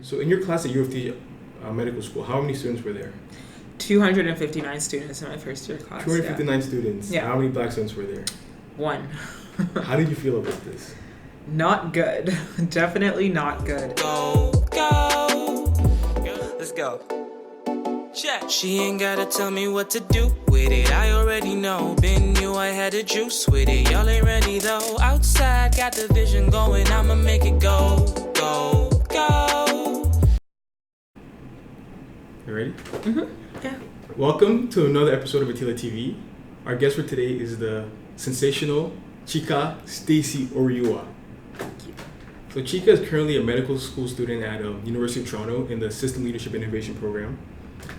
So in your class at U of T medical school, how many students were there? 259 students in my first year class. 259 students. Yeah. How many black students were there? 1. How did you feel about this? Not good. Definitely not good. Go. Let's go. Check. She ain't gotta tell me what to do with it. I already know. Been knew I had the juice with it. Y'all ain't ready though. Outside, got the vision going. I'ma make it go. You ready? Yeah. Welcome to another episode of Atila TV. Our guest for today is the sensational Chika Stacy Oriuwa. So Chika is currently a medical school student at University of Toronto in the System Leadership Innovation Program.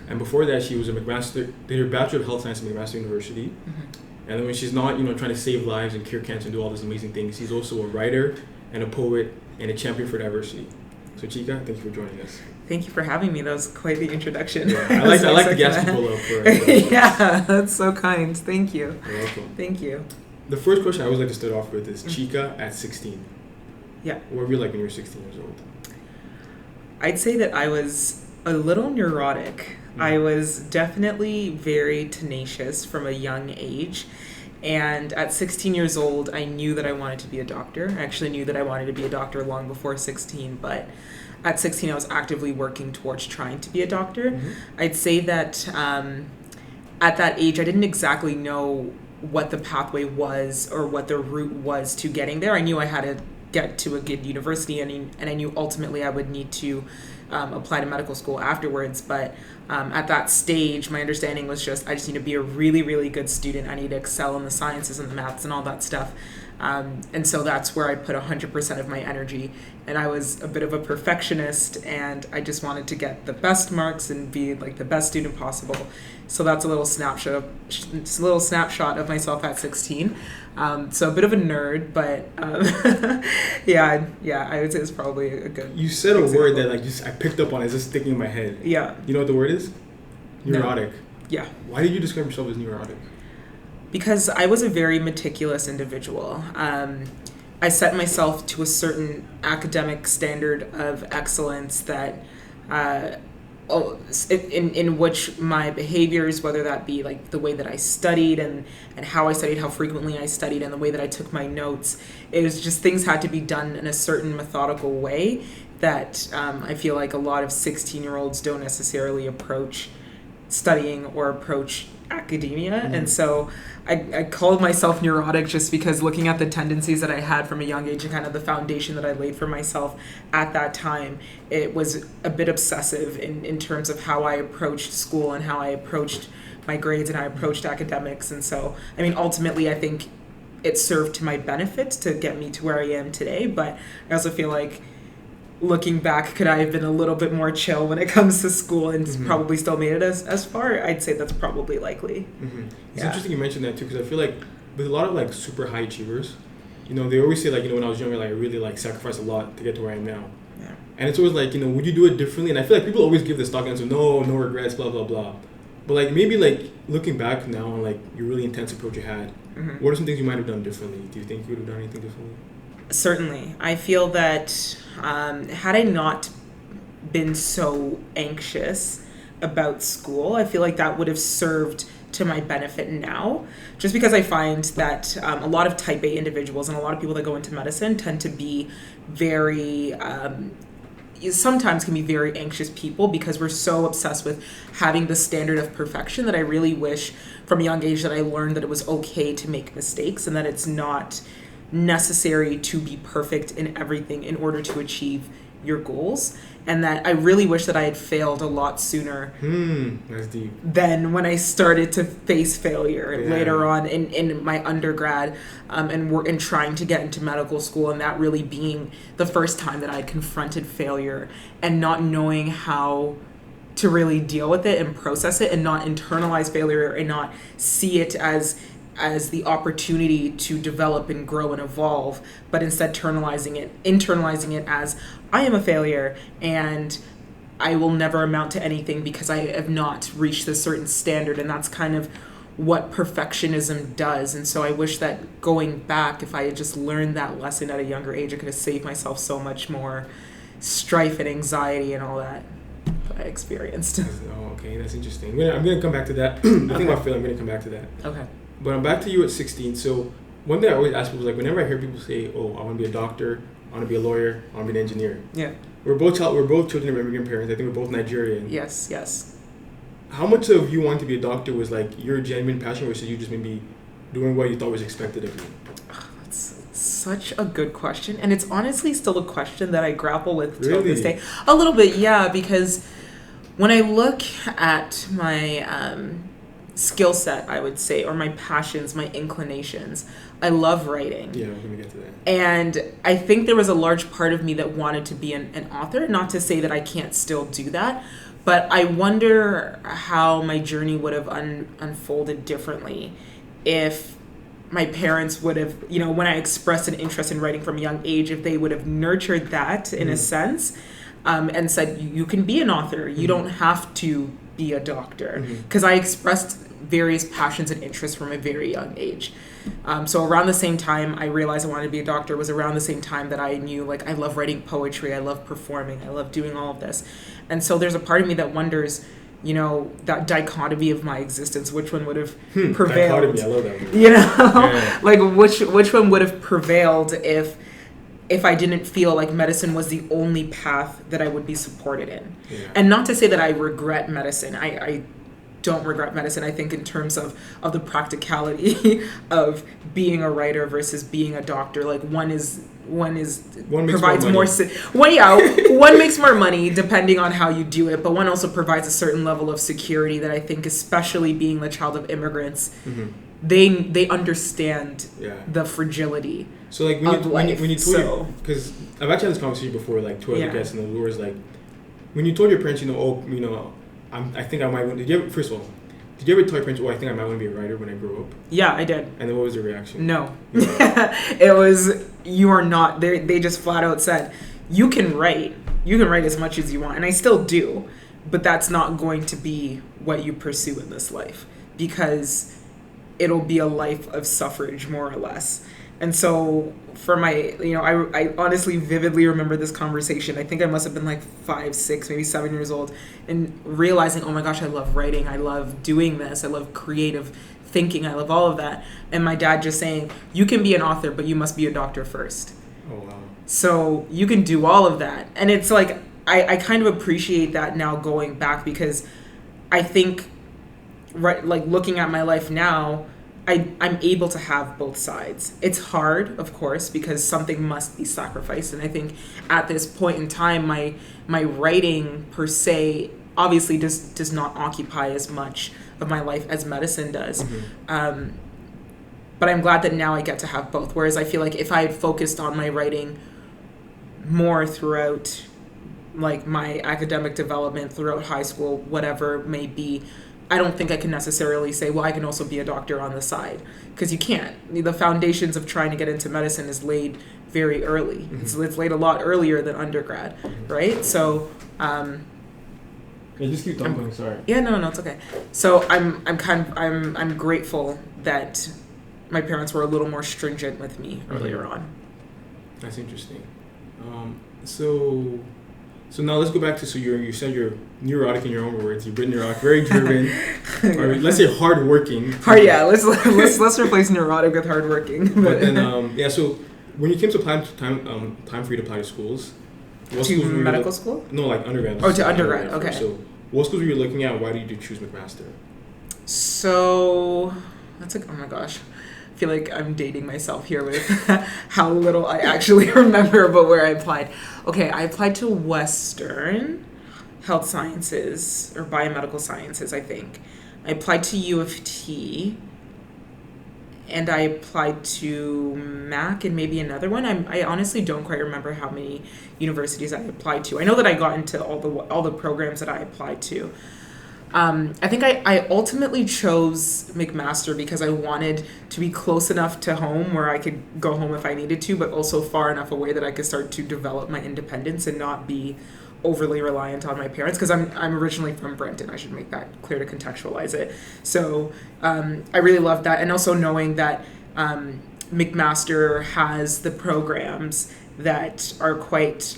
And before that, she was did her Bachelor of Health Science at McMaster University. And then when she's not, trying to save lives and cure cancer and do all these amazing things, she's also a writer and a poet and a champion for diversity. So Chika, thank you for joining us. Thank you for having me. That was quite the introduction. Yeah, I like the gas people up for it. Yeah, that's so kind. Thank you. You're welcome. Thank you. The first question I always like to start off with is Chika at 16. Yeah. What were you like when you were 16 years old? I'd say that I was a little neurotic. I was definitely very tenacious from a young age. And at 16 years old, I knew that I wanted to be a doctor. I actually knew that I wanted to be a doctor long before 16, but at 16, I was actively working towards trying to be a doctor. I'd say that at that age, I didn't exactly know what the pathway was or what the route was to getting there. I knew I had to get to a good university, and I knew ultimately I would need to apply to medical school afterwards. But at that stage, my understanding was just I just need to be a really, really good student. I need to excel in the sciences and the maths and all that stuff. And so that's where I put 100% of my energy. And I was a bit of a perfectionist, and I just wanted to get the best marks and be like the best student possible. So that's a little snapshot of myself at 16. So a bit of a nerd, but yeah, I would say it's probably a good. You said example. A word that I picked up on. It's just sticking in my head. Yeah. You know what the word is? Neurotic. No. Yeah. Why did you describe yourself as neurotic? Because I was a very meticulous individual. I set myself to a certain academic standard of excellence that in which my behaviors, whether that be like the way that I studied and how I studied, how frequently I studied, and the way that I took my notes, it was just things had to be done in a certain methodical way that I feel like a lot of 16-year-olds don't necessarily approach studying or approach academia. And so I called myself neurotic just because looking at the tendencies that I had from a young age and kind of the foundation that I laid for myself at that time, it was a bit obsessive in terms of how I approached school and how I approached my grades and how I approached academics. And so, I mean, ultimately, I think it served to my benefit to get me to where I am today. But I also feel like looking back, could I have been a little bit more chill when it comes to school and probably still made it as far? I'd say that's probably likely. It's interesting you mentioned that too, because I feel like with a lot of like super high achievers, they always say like, when I was younger, like I really like sacrificed a lot to get to where I am now. Yeah. And it's always like, would you do it differently? And I feel like people always give the stock answer, no regrets, blah, blah, blah. But like maybe like looking back now on like your really intense approach you had, what are some things you might have done differently? Do you think you would have done anything differently? Certainly. I feel that had I not been so anxious about school, I feel like that would have served to my benefit now. Just because I find that a lot of type A individuals and a lot of people that go into medicine tend to be very sometimes can be very anxious people because we're so obsessed with having the standard of perfection that I really wish from a young age that I learned that it was okay to make mistakes and that it's not necessary to be perfect in everything in order to achieve your goals, and that I really wish that I had failed a lot sooner that's deep. than when I started to face failure later on in my undergrad and trying to get into medical school, and that really being the first time that I confronted failure and not knowing how to really deal with it and process it and not internalize failure and not see it as the opportunity to develop and grow and evolve, but instead internalizing it as I am a failure and I will never amount to anything because I have not reached this certain standard. And that's kind of what perfectionism does. And so I wish that going back, if I had just learned that lesson at a younger age, I could have saved myself so much more strife and anxiety and all that I experienced. Oh, okay, that's interesting. I'm gonna come back to that. The thing about Phil, I'm gonna come back to that. Okay. But I'm back to you at 16. So one thing I always ask people is like, whenever I hear people say, "Oh, I want to be a doctor, I want to be a lawyer, I want to be an engineer." Yeah. We're both children of immigrant parents. I think we're both Nigerian. Yes. How much of you wanting to be a doctor was like your genuine passion versus you just maybe doing what you thought was expected of you? That's such a good question. And it's honestly still a question that I grapple with till Really? this day. A little bit, yeah, because when I look at my skill set, I would say, or my passions, my inclinations, I love writing. Yeah, I'm gonna get to that. And I think there was a large part of me that wanted to be an author. Not to say that I can't still do that, but I wonder how my journey would have unfolded differently if my parents would have, when I expressed an interest in writing from a young age, if they would have nurtured that in a sense and said, you can be an author. You don't have to be a doctor. Because I expressed various passions and interests from a very young age. So around the same time I realized I wanted to be a doctor was around the same time that I knew, like, I love writing poetry, I love performing, I love doing all of this. And so there's a part of me that wonders, that dichotomy of my existence, which one would have prevailed? Dichotomy, I love that word. Yeah. Like which one would have prevailed if I didn't feel like medicine was the only path that I would be supported in. Yeah. And not to say that I regret medicine. I don't regret medicine. I think in terms of the practicality of being a writer versus being a doctor, like one provides more one makes more money depending on how you do it, but one also provides a certain level of security that I think, especially being the child of immigrants, they understand the fragility. So like when you told because I've actually had this conversation before, like two other guests, and the Lord was like, when you told your parents, I think I might want. Did you ever tell your parents, I think I might want to be a writer when I grow up? Yeah, I did. And then what was the reaction? No. It was, you are not. They just flat out said, you can write as much as you want, and I still do, but that's not going to be what you pursue in this life, because it'll be a life of suffrage, more or less. And so for my, I honestly vividly remember this conversation. I think I must have been like 5, 6, maybe 7 years old, and realizing, oh my gosh, I love writing. I love doing this. I love creative thinking. I love all of that. And my dad just saying, you can be an author, but you must be a doctor first. Oh, wow. So you can do all of that. And it's like, I kind of appreciate that now going back, because I think, right, like looking at my life now, I'm able to have both sides. It's hard, of course, because something must be sacrificed. And I think at this point in time, my writing per se obviously does not occupy as much of my life as medicine does. But I'm glad that now I get to have both. Whereas I feel like if I had focused on my writing more throughout like my academic development, throughout high school, whatever it may be, I don't think I can necessarily say, well, I can also be a doctor on the side, because you can't. The foundations of trying to get into medicine is laid very early. It's laid a lot earlier than undergrad, right? So, just keep talking. Sorry. Yeah, no, it's okay. So I'm grateful that my parents were a little more stringent with me earlier on. That's interesting. So now let's go back to, you said you're neurotic in your own words. You've been neurotic, very driven, or let's say hardworking. Let's replace neurotic with hardworking. But then so when you came to time for you to apply to schools, medical school? No, like undergrad. Oh, to undergrad. Okay. So what schools were you looking at? Why did you choose McMaster? So that's like, oh my gosh. I feel like I'm dating myself here with how little I actually remember about where I applied. Okay, I applied to Western Health Sciences or Biomedical Sciences, I think. I applied to U of T, and I applied to Mac and maybe another one. I honestly don't quite remember how many universities I applied to. I know that I got into all the programs that I applied to. I think I ultimately chose McMaster because I wanted to be close enough to home where I could go home if I needed to, but also far enough away that I could start to develop my independence and not be overly reliant on my parents, because I'm originally from Brenton. I should make that clear to contextualize it. So I really loved that, and also knowing that McMaster has the programs that are quite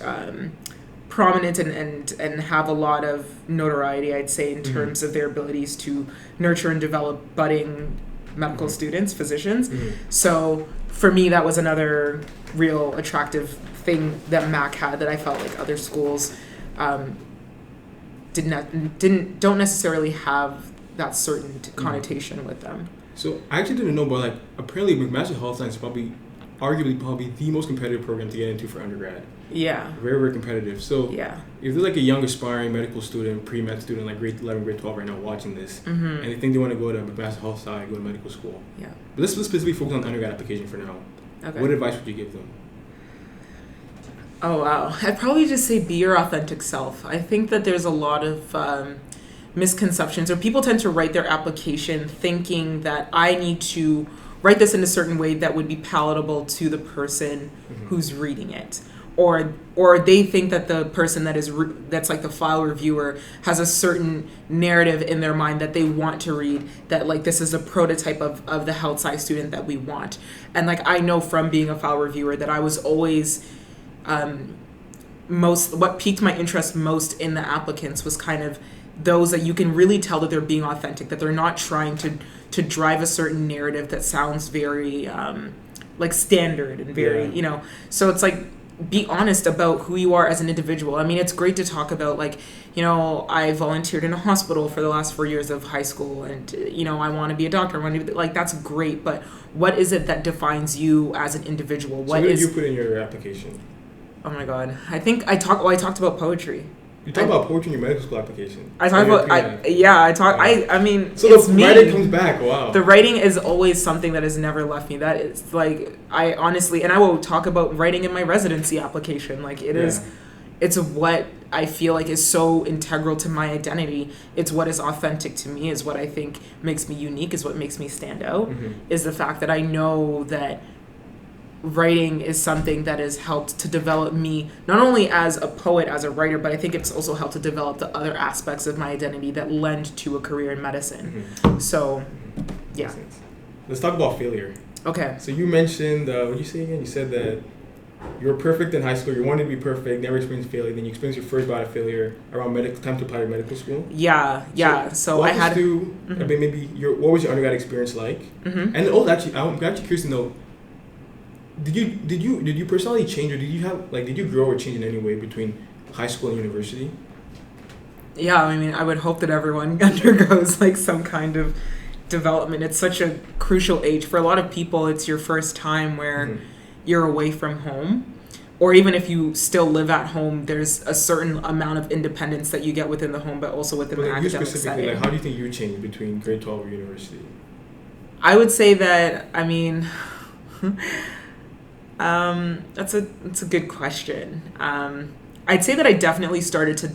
prominent and have a lot of notoriety, I'd say, in terms of their abilities to nurture and develop budding medical students, physicians. So for me, that was another real attractive thing that Mac had that I felt like other schools don't necessarily have that certain connotation with them. So I actually didn't know, but like apparently McMaster Health Science is arguably the most competitive program to get into for undergrad. Yeah. Very, very competitive. So yeah. If there's like a young aspiring medical student, pre-med student, like grade 11, grade 12 right now watching this, and they think they want to go to McMaster Health Science, go to medical school. Yeah. But let's specifically focus on undergrad application for now. Okay. What advice would you give them? Oh, wow. I'd probably just say be your authentic self. I think that there's a lot of misconceptions, or people tend to write their application thinking that I need to write this in a certain way that would be palatable to the person who's reading it. Or they think that the person that's like the file reviewer has a certain narrative in their mind that they want to read, that like this is a prototype of the health science student that we want. And like I know from being a file reviewer that I was always what piqued my interest most in the applicants was kind of those that you can really tell that they're being authentic, that they're not trying to drive a certain narrative that sounds very like standard and very, so it's like, be honest about who you are as an individual. I mean, it's great to talk about like, I volunteered in a hospital for the last 4 years of high school and, I want to be a doctor. Like, that's great. But what is it that defines you as an individual? What did you put in your application? Oh my God. I think I talked about poetry. You talk about poetry in your medical school application. I talk about, I mean, so the writing comes back, wow. The writing is always something that has never left me. That is like, I honestly, and I will talk about writing in my residency application. Like it's what I feel like is so integral to my identity. It's what is authentic to me, is what I think makes me unique, is what makes me stand out, is the fact that I know that writing is something that has helped to develop me not only as a poet, as a writer, but I think it's also helped to develop the other aspects of my identity that lend to a career in medicine. So, yeah. Let's talk about failure. Okay. So you mentioned, what did you say again? You said that you were perfect in high school, you wanted to be perfect, never experienced failure, then you experienced your first bout of failure around time to apply to medical school. Yeah. So I had to, I mean, maybe what was your undergrad experience like? And actually, I'm actually curious to know, did you personally change, or did you grow or change in any way between high school and university? Yeah, I mean, I would hope that everyone undergoes like some kind of development. It's such a crucial age. For a lot of people, it's your first time where you're away from home. Or even if you still live at home, there's a certain amount of independence that you get within the home, but also within the academic setting. Like, how do you think you changed between grade 12 or university? I would say that, I mean... that's a good question. I'd say that I definitely started to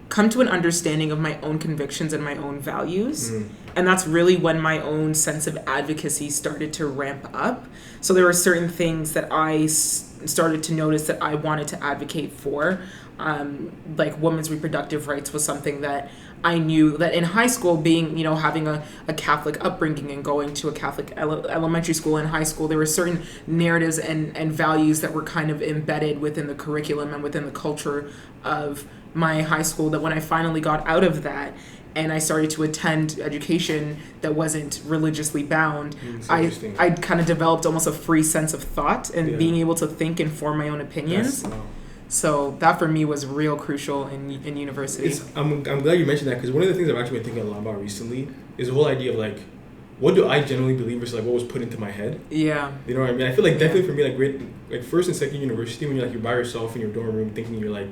come to an understanding of my own convictions and my own values. And that's really when my own sense of advocacy started to ramp up. So there were certain things that I started to notice that I wanted to advocate for. Like women's reproductive rights was something that I knew that in high school, being, having a Catholic upbringing and going to a Catholic elementary school and high school, there were certain narratives and values that were kind of embedded within the curriculum and within the culture of my high school, that when I finally got out of that and I started to attend education that wasn't religiously bound, I kind of developed almost a free sense of thought and being able to think and form my own opinions. So that for me was real crucial in university. I'm glad you mentioned that, because one of the things I've actually been thinking a lot about recently is the whole idea of like, what do I generally believe versus like what was put into my head? Yeah. You know what I mean? I feel like definitely for me, like first and second university, when you're by yourself in your dorm room thinking, you're like,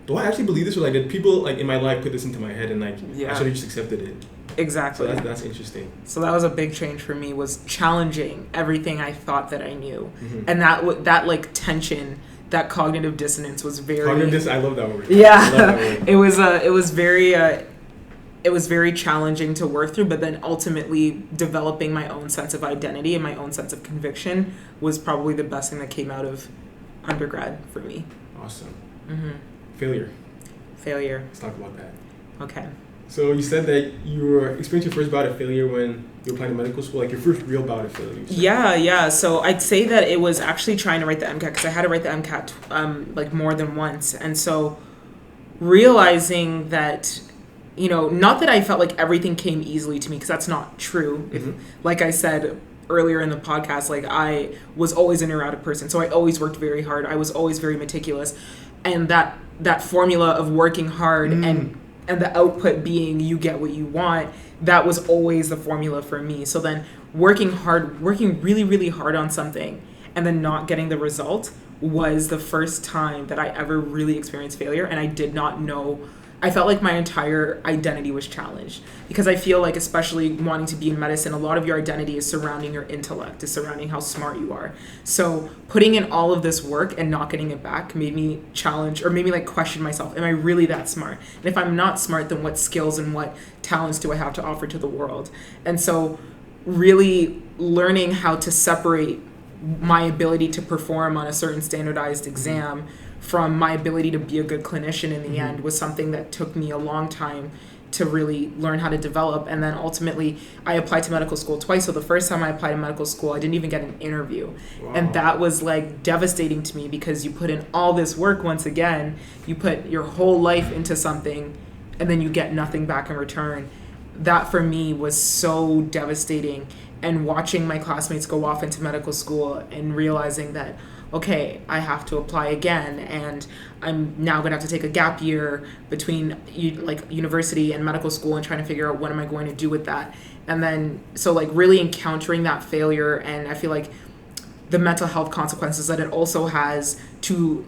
do I actually believe this, or like did people like in my life put this into my head and like I should have just accepted it? Exactly. So that's interesting. So that was a big change for me, was challenging everything I thought that I knew, and that like tension. That cognitive dissonance was very... I love that word. Yeah. I love that word. It was very challenging to work through, but then ultimately developing my own sense of identity and my own sense of conviction was probably the best thing that came out of undergrad for me. Awesome. Failure. Failure. Let's talk about that. Okay. So you said that you were experiencing your first bout of failure when you were applying to medical school, like your first real bout of failure. Yeah. So I'd say that it was actually trying to write the MCAT, because I had to write the MCAT like more than once. And so realizing that, not that I felt like everything came easily to me, because that's not true. Mm-hmm. Like I said earlier in the podcast, like I was always a neurotic person. So I always worked very hard. I was always very meticulous. And that formula of working hard and the output being you get what you want, that was always the formula for me. So then working really, really hard on something and then not getting the result was the first time that I ever really experienced failure. And I did not know, I felt like my entire identity was challenged, because I feel like, especially wanting to be in medicine, a lot of your identity is surrounding your intellect, is surrounding how smart you are. So putting in all of this work and not getting it back made me challenge, or made me like question myself. Am I really that smart? And if I'm not smart, then what skills and what talents do I have to offer to the world? And so really learning how to separate my ability to perform on a certain standardized exam from my ability to be a good clinician in the end was something that took me a long time to really learn how to develop. And then ultimately I applied to medical school twice. So the first time I applied to medical school, I didn't even get an interview. Wow. And that was like devastating to me, because you put in all this work once again, you put your whole life into something and then you get nothing back in return. That for me was so devastating. And watching my classmates go off into medical school and realizing that, okay, I have to apply again, and I'm now going to have to take a gap year between university and medical school and trying to figure out what am I going to do with that. And then, so like really encountering that failure, and I feel like the mental health consequences that it also has to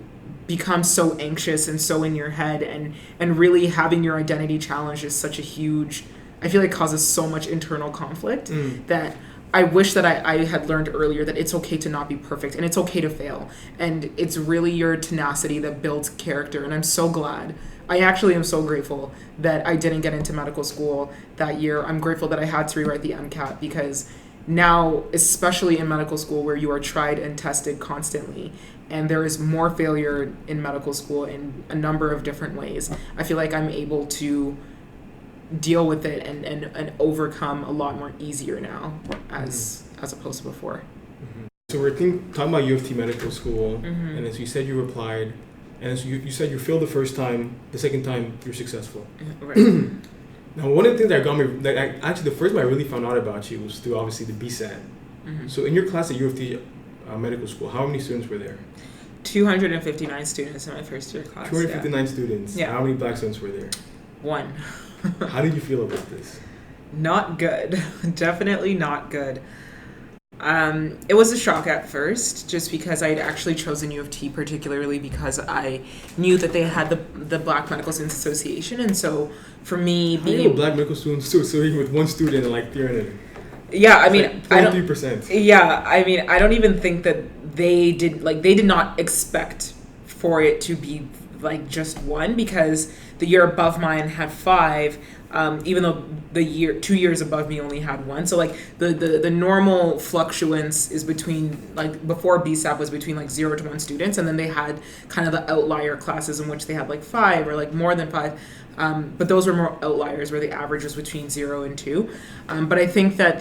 become so anxious and so in your head, and really having your identity challenged is such a huge, I feel like causes so much internal conflict that I wish that I had learned earlier that it's okay to not be perfect, and it's okay to fail. And it's really your tenacity that builds character. And I'm so glad. I actually am so grateful that I didn't get into medical school that year. I'm grateful that I had to rewrite the MCAT, because now, especially in medical school where you are tried and tested constantly, and there is more failure in medical school in a number of different ways, I feel like I'm able to deal with it and overcome a lot more easier now as opposed to before. So we're talking about U of T medical school, and as you said, you applied, and as you said you failed the first time, the second time you're successful. Right. Now, one of the things that got me, actually the first time I really found out about you was through obviously the BSAP. So in your class at U of T medical school, how many students were there? 259 students in my first year class. 259 students. Yeah. How many black students were there? 1. How did you feel about this? Not good. Definitely not good. It was a shock at first, just because I had actually chosen U of T particularly because I knew that they had the Black Medical Students Association, and so for me being Black Medical Students Association with one student and like 300. Yeah, I mean, like 23%. Yeah, I mean, I don't even think that they did not expect for it to be like just one, because the year above mine had 5, even though the 2 years above me only had 1. So like the normal fluctuance is between, like before BSAP was between like 0 to 1 students, and then they had kind of the outlier classes in which they had like 5 or like more than 5. But those were more outliers where the average was between 0 and 2. But I think that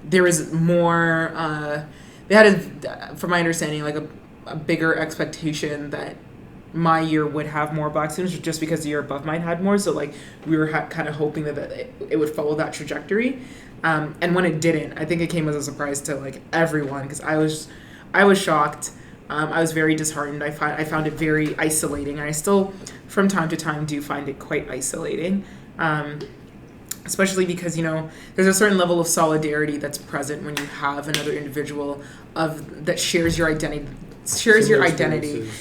there was more, they had, from my understanding, like a bigger expectation that my year would have more black students just because the year above mine had more. So like we were kind of hoping that it would follow that trajectory. And when it didn't, I think it came as a surprise to like everyone, because I was shocked. I was very disheartened. I found it very isolating, and I still from time to time do find it quite isolating. Especially because, there's a certain level of solidarity that's present when you have another individual that shares your identity.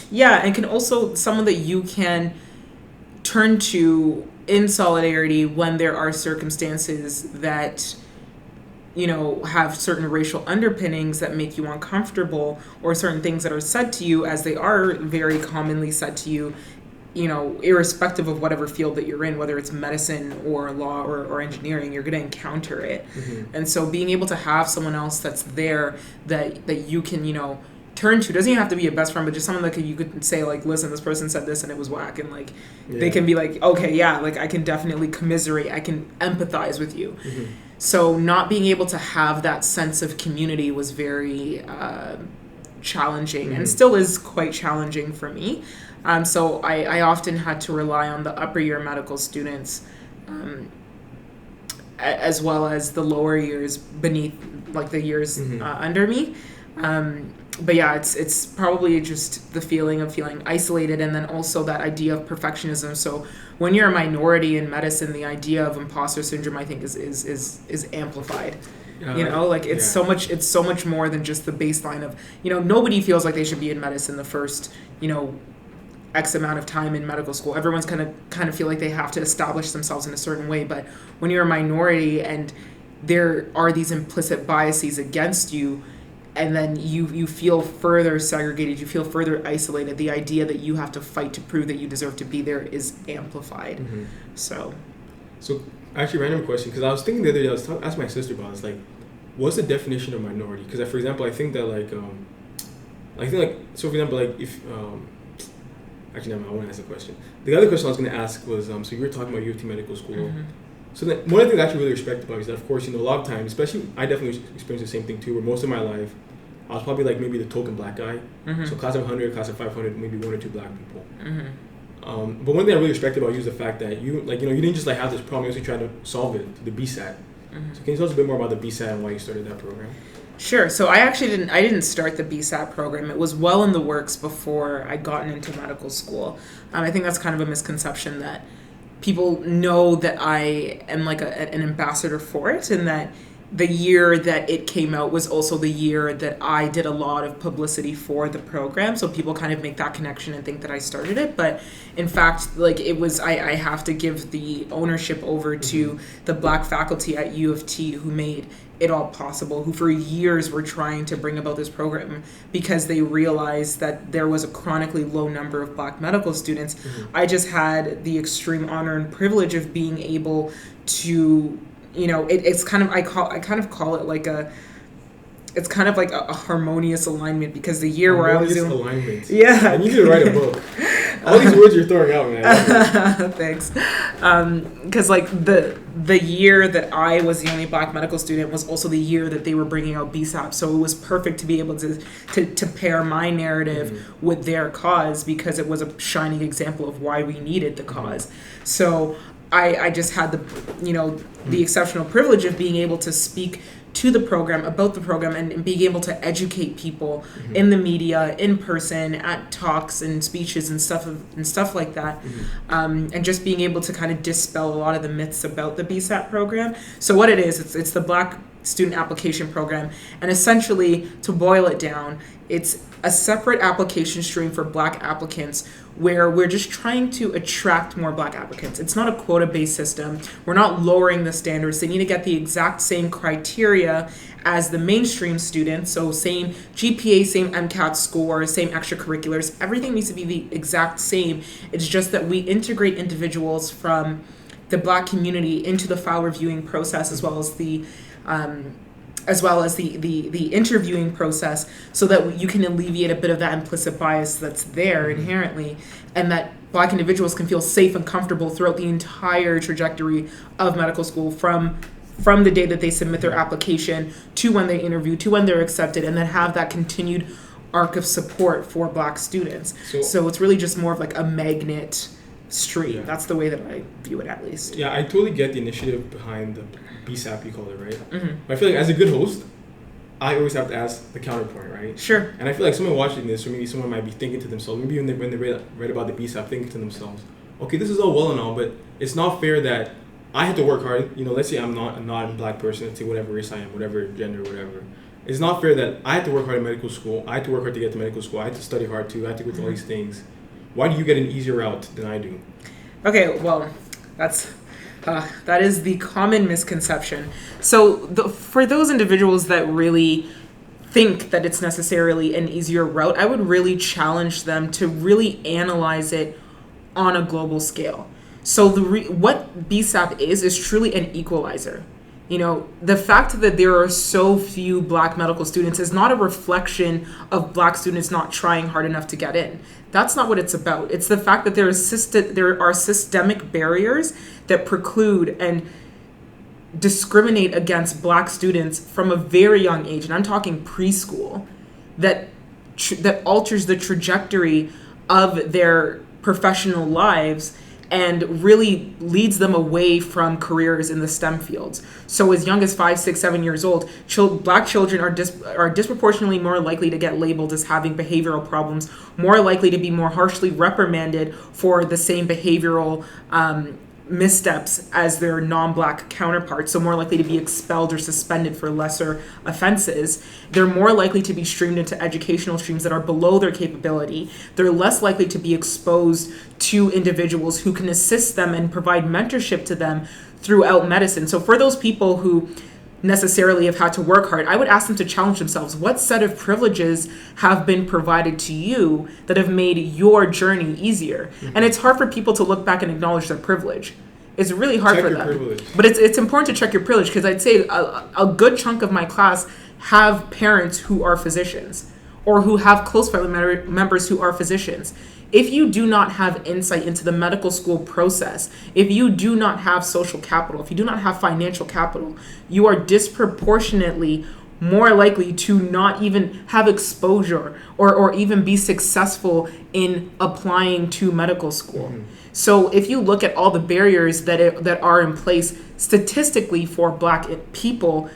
Yeah, and can also someone that you can turn to in solidarity when there are circumstances that have certain racial underpinnings that make you uncomfortable, or certain things that are said to you, as they are very commonly said to you, irrespective of whatever field that you're in, whether it's medicine or law or engineering, you're going to encounter it. And so being able to have someone else that's there that you can turn to. Doesn't even have to be a best friend, but just someone that you could say, like, listen, this person said this and it was whack, and like they can be like, okay, yeah, like I can definitely commiserate, I can empathize with you. So not being able to have that sense of community was very challenging, and still is quite challenging for me. So I often had to rely on the upper year medical students, as well as the lower years beneath, like the years under me. But yeah, it's probably just the feeling of feeling isolated, and then also that idea of perfectionism. So when you're a minority in medicine, the idea of imposter syndrome, I think, is amplified. It's so much more than just the baseline of, nobody feels like they should be in medicine the first, X amount of time in medical school. Everyone's kind of feel like they have to establish themselves in a certain way. But when you're a minority and there are these implicit biases against you, and then you feel further segregated, you feel further isolated, the idea that you have to fight to prove that you deserve to be there is amplified. So actually, random question, because I was thinking the other day, I was asking my sister about it, like, what's the definition of minority? Because, for example, I think that, so for example, like, if, actually, never mind, I want to ask a question. The other question I was going to ask was, so you were talking about U of T Medical School. So then, one of the things I actually really respect about it is that, of course, a lot of times, especially, I definitely experienced the same thing too, where most of my life, I was probably like maybe the token black guy. So class of 100, class of 500, maybe 1 or 2 black people. But one thing I really respect about you is the fact that you didn't just have this problem, you also tried to solve it through the BSAP. So can you tell us a bit more about the BSAP and why you started that program? Sure. So I didn't start the BSAP program. It was well in the works before I gotten into medical school. I think that's kind of a misconception that people know that I am like an ambassador for it, and that the year that it came out was also the year that I did a lot of publicity for the program. So people kind of make that connection and think that I started it. But in fact, like, it was, I have to give the ownership over to the black faculty at U of T who made it all possible, who for years were trying to bring about this program because they realized that there was a chronically low number of black medical students. I just had the extreme honor and privilege of being able to, it's kind of, I kind of call it like it's kind of like a harmonious alignment, because the year where I was doing alignment. Yeah. I need you to write a book. All these words you're throwing out, man. Thanks. Because like the year that I was the only black medical student was also the year that they were bringing out BSAP. So it was perfect to be able to pair my narrative with their cause, because it was a shining example of why we needed the cause. So I just had the exceptional privilege of being able to speak to the program, about the program, and being able to educate people in the media, in person, at talks and speeches and stuff like that, and just being able to kind of dispel a lot of the myths about the BSAP program. So what it is, it's the Black Student Application Program, and essentially, to boil it down, it's a separate application stream for black applicants where we're just trying to attract more black applicants. It's not a quota-based system. We're not lowering the standards. They need to get the exact same criteria as the mainstream students. So same GPA, same MCAT score, same extracurriculars. Everything needs to be the exact same. It's just that we integrate individuals from the black community into the file reviewing process, as well as the interviewing process, so that you can alleviate a bit of that implicit bias that's there inherently, and that black individuals can feel safe and comfortable throughout the entire trajectory of medical school, from the day that they submit their application to when they interview to when they're accepted, and then have that continued arc of support for black students. So it's really just more of like a magnet stream. Yeah. That's the way that I view it, at least. Yeah, I totally get the initiative behind the BSAP, you call it, right? But I feel like as a good host, I always have to ask the counterpoint, right? Sure. And I feel like someone watching this, or maybe someone might be thinking to themselves, maybe when they read about the BSAP, thinking to themselves, okay, this is all well and all, but it's not fair that I have to work hard. Let's say I'm not a non-black person, let's say whatever race I am, whatever gender, whatever. It's not fair that I have to work hard in medical school. I have to work hard to get to medical school. I have to study hard too. I have to go through all these things. Why do you get an easier route than I do? Okay, well, that is the common misconception. So for those individuals that really think that it's necessarily an easier route, I would really challenge them to really analyze it on a global scale. So what BSAP is truly an equalizer. You know, the fact that there are so few Black medical students is not a reflection of Black students not trying hard enough to get in. That's not what it's about. It's the fact that there are systemic barriers that preclude and discriminate against Black students from a very young age, and I'm talking preschool, that alters the trajectory of their professional lives and really leads them away from careers in the STEM fields. So as young as 5, 6, 7 years old, Black children are disproportionately more likely to get labeled as having behavioral problems, more likely to be more harshly reprimanded for the same behavioral missteps as their non-Black counterparts, so more likely to be expelled or suspended for lesser offenses. They're more likely to be streamed into educational streams that are below their capability. They're less likely to be exposed to individuals who can assist them and provide mentorship to them throughout medicine. So for those people who necessarily have had to work hard, I would ask them to challenge themselves. What set of privileges have been provided to you that have made your journey easier? And it's hard for people to look back and acknowledge their privilege. It's really hard for them. Privilege. But it's important to check your privilege, because I'd say a good chunk of my class have parents who are physicians or who have close family members who are physicians. If you do not have insight into the medical school process, if you do not have social capital, if you do not have financial capital, you are disproportionately more likely to not even have exposure or even be successful in applying to medical school. Mm-hmm. So if you look at all the barriers that are in place statistically for Black people,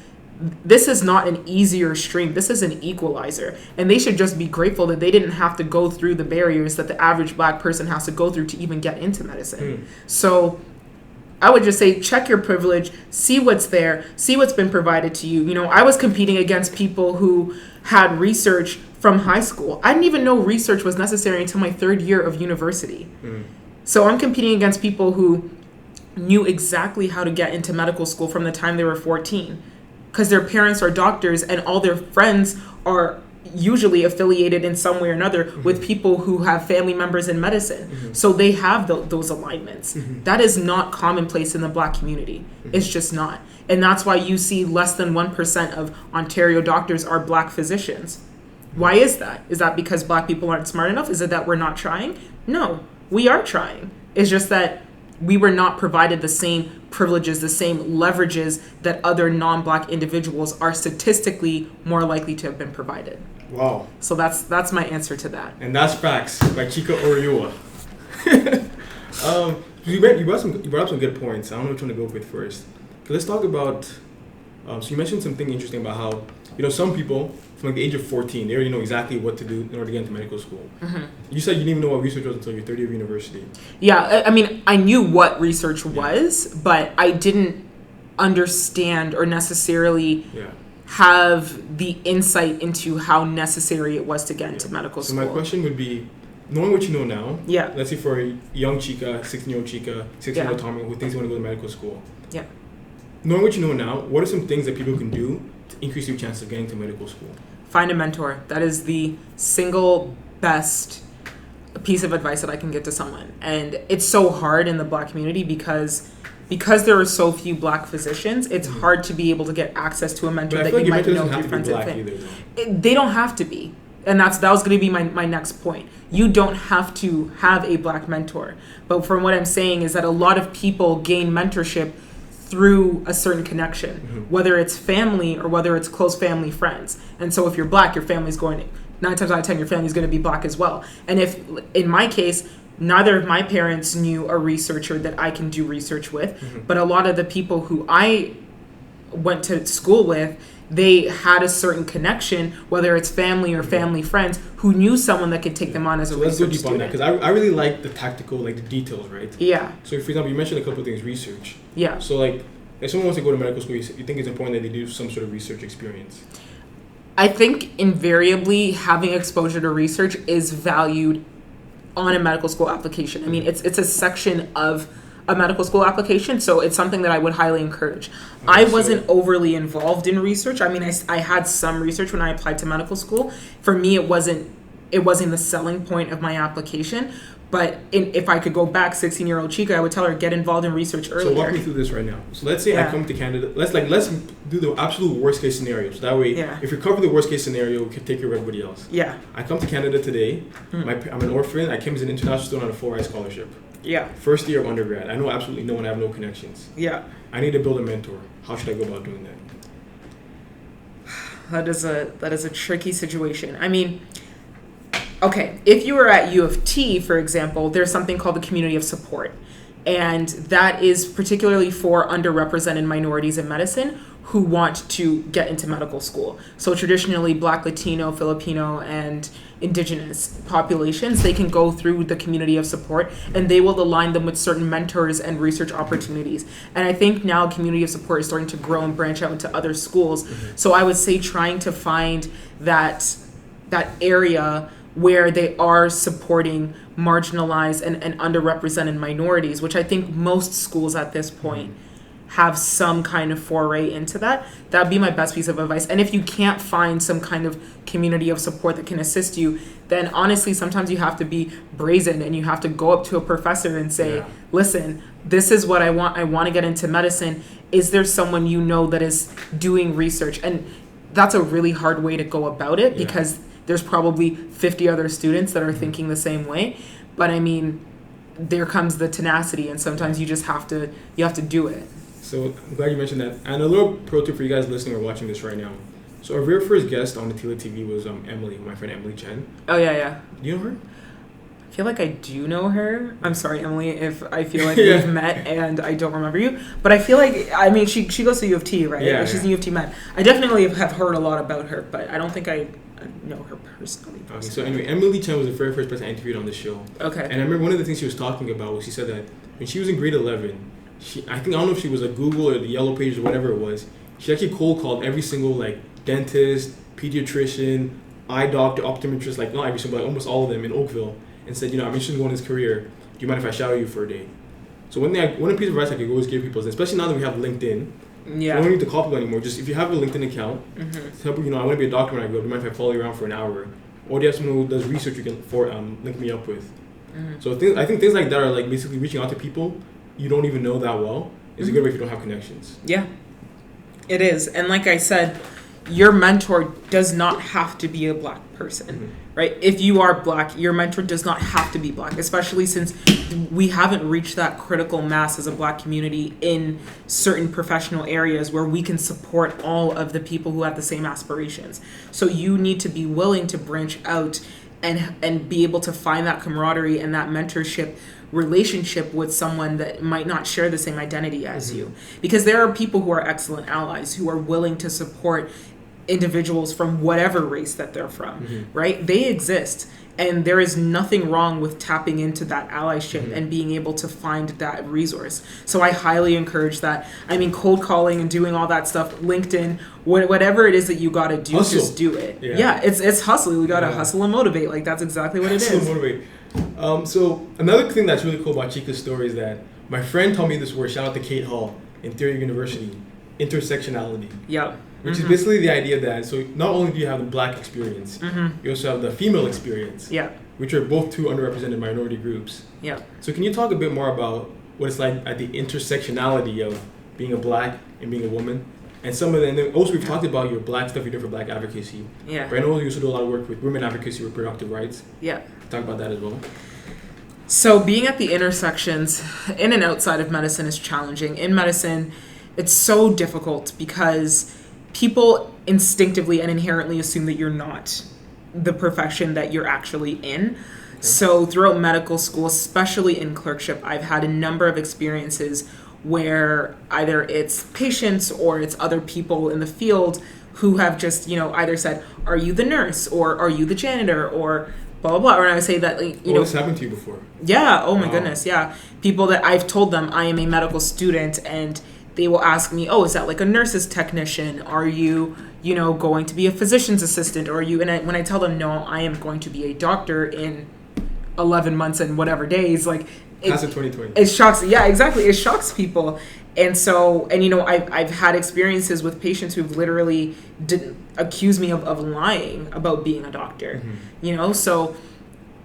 this is not an easier stream. This is an equalizer. And they should just be grateful that they didn't have to go through the barriers that the average Black person has to go through to even get into medicine. So I would just say, check your privilege, see what's there, see what's been provided to you. You know, I was competing against people who had research from high school. I didn't even know research was necessary until my 3rd year of university. So I'm competing against people who knew exactly how to get into medical school from the time they were 14. Because their parents are doctors and all their friends are usually affiliated in some way or another with people who have family members in medicine. So they have those alignments. That is not commonplace in the Black community. It's just not. And that's why you see less than 1% of Ontario doctors are Black physicians. Why is that? Is that because Black people aren't smart enough? Is it that we're not trying? No, we are trying. It's just that we were not provided the same privileges, the same leverages that other non-Black individuals are statistically more likely to have been provided. Wow. So that's my answer to that. And that's facts by Chika Oriuwa. You brought up some good points. I don't know which one to go with first. Let's talk about, so you mentioned something interesting about how, you know, some people from like the age of 14, they already know exactly what to do in order to get into medical school. You said you didn't even know what research was until your 3rd year of university. Yeah, I mean, I knew what research was, but I didn't understand or necessarily have the insight into how necessary it was to get into medical school. So my question would be, knowing what you know now, let's say for a young Chika, 16-year-old Chika, 16-year-old Tommy who thinks they want to go to medical school. Knowing what you know now, what are some things that people can do to increase your chances of getting to medical school? Find a mentor. That is the single best piece of advice that I can give to someone. And it's so hard in the Black community because there are so few Black physicians. It's hard to be able to get access to a mentor that you might know through friends and family. They don't have to be. And that was going to be my next point. You don't have to have a Black mentor. But from what I'm saying is that a lot of people gain mentorship through a certain connection, whether it's family or whether it's close family friends. And so if you're Black, your family's going, 9 times out of 10, your family's going to be Black as well. And if, in my case, neither of my parents knew a researcher that I can do research with, but a lot of the people who I went to school with, they had a certain connection, whether it's family or family friends, who knew someone that could take them on as a research student. Let's go deep on that, because I really like the tactical, like the details, right? Yeah. So, for example, you mentioned a couple of things, research. Yeah. So, like, if someone wants to go to medical school, you think it's important that they do some sort of research experience? I think invariably having exposure to research is valued on a medical school application. I mean, it's a section of a medical school application, so it's something that I would highly encourage. I wasn't overly involved in research. I mean, I had some research when I applied to medical school. For me, it wasn't the selling point of my application, But if I could go back, 16-year-old Chika, I would tell her, get involved in research earlier. So walk me through this right now. So let's say I come to Canada. Let's do the absolute worst case scenario. So that way, if you cover the worst case scenario, we can take care of everybody else. Yeah. I come to Canada today. I'm an orphan. I came as an international student on a 4I scholarship. Yeah. First year of undergrad. I know absolutely no one. I have no connections. Yeah. I need to build a mentor. How should I go about doing that? That is a tricky situation. I mean, okay, if you were at U of T, for example, there's something called the community of support. And that is particularly for underrepresented minorities in medicine who want to get into medical school. So traditionally, Black, Latino, Filipino, and Indigenous populations, they can go through the community of support and they will align them with certain mentors and research opportunities. And I think now community of support is starting to grow and branch out into other schools. So I would say trying to find that area where they are supporting marginalized and underrepresented minorities, which I think most schools at this point have some kind of foray into that. That would be my best piece of advice. And if you can't find some kind of community of support that can assist you, then honestly, sometimes you have to be brazen and you have to go up to a professor and say, listen, this is what I want. I want to get into medicine. Is there someone you know that is doing research? And that's a really hard way to go about it because there's probably 50 other students that are thinking the same way. But I mean, there comes the tenacity, and sometimes you just have to do it. So I'm glad you mentioned that. And a little pro tip for you guys listening or watching this right now. So our very first guest on Atila TV was Emily, my friend Emily Chen. Oh, yeah. Do you know her? I feel like I do know her. I'm sorry, Emily, if I feel like we've met and I don't remember you. But I feel like, I mean, she goes to U of T, right? Yeah, She's in U of T Med. I definitely have heard a lot about her, but I don't think I know her personally. Okay, so anyway, Emily Chen was the very first person I interviewed on this show. Okay. And I remember one of the things she was talking about was she said that when she was in grade 11, I don't know if she was a Google or the Yellow Pages or whatever it was, she actually cold called every single dentist, pediatrician, eye doctor, optometrist, not every single, but almost all of them in Oakville, and said, I'm interested in going in this career. Do you mind if I shadow you for a day? So one piece of advice I could always give people is, especially now that we have LinkedIn, you don't need to call people anymore. Just if you have a LinkedIn account, tell people, I want to be a doctor when I go. Do you mind if I follow you around for an hour? Or do you have someone who does research you can link me up with? So I think things like that are basically reaching out to people you don't even know that well is a good way if you don't have connections. Yeah, it is. And like I said, your mentor does not have to be a Black person, right? If you are Black, your mentor does not have to be Black, especially since we haven't reached that critical mass as a Black community in certain professional areas where we can support all of the people who have the same aspirations. So you need to be willing to branch out and be able to find that camaraderie and that mentorship relationship with someone that might not share the same identity as you. Because there are people who are excellent allies who are willing to support individuals from whatever race that they're from, right? They exist. And there is nothing wrong with tapping into that allyship and being able to find that resource. So I highly encourage that. I mean, cold calling and doing all that stuff, LinkedIn, whatever it is that you got to do, just do it. Yeah, it's hustling. We got to hustle and motivate. That's exactly what it is. Hustle and motivate. So another thing that's really cool about Chika's story is that my friend told me this word, shout out to Kate Hall in Theory University, intersectionality. Yeah. Which is basically the idea that, so not only do you have the Black experience, you also have the female experience, which are both two underrepresented minority groups. Yeah. So can you talk a bit more about what it's like at the intersectionality of being a Black and being a woman? And then also we've talked about your Black stuff you do for Black advocacy. Yeah. But I know you also do a lot of work with women advocacy, reproductive rights. Yeah. Talk about that as well. So being at the intersections in and outside of medicine is challenging. In medicine, it's so difficult because people instinctively and inherently assume that you're not the profession that you're actually in. Okay. So throughout medical school, especially in clerkship, I've had a number of experiences where either it's patients or it's other people in the field who have just, either said, are you the nurse or are you the janitor or blah, blah, blah. Or I would say that, What's happened to you before? Yeah. Oh my goodness. Yeah. People that I've told them I am a medical student and they will ask me, oh, is that like a nurse's technician? Are you, going to be a physician's assistant? Or are you, when I tell them, no, I am going to be a doctor in 11 months and whatever days, That's in 2020. It shocks, yeah, exactly. It shocks people. And so, I've had experiences with patients who've literally accused me of lying about being a doctor, So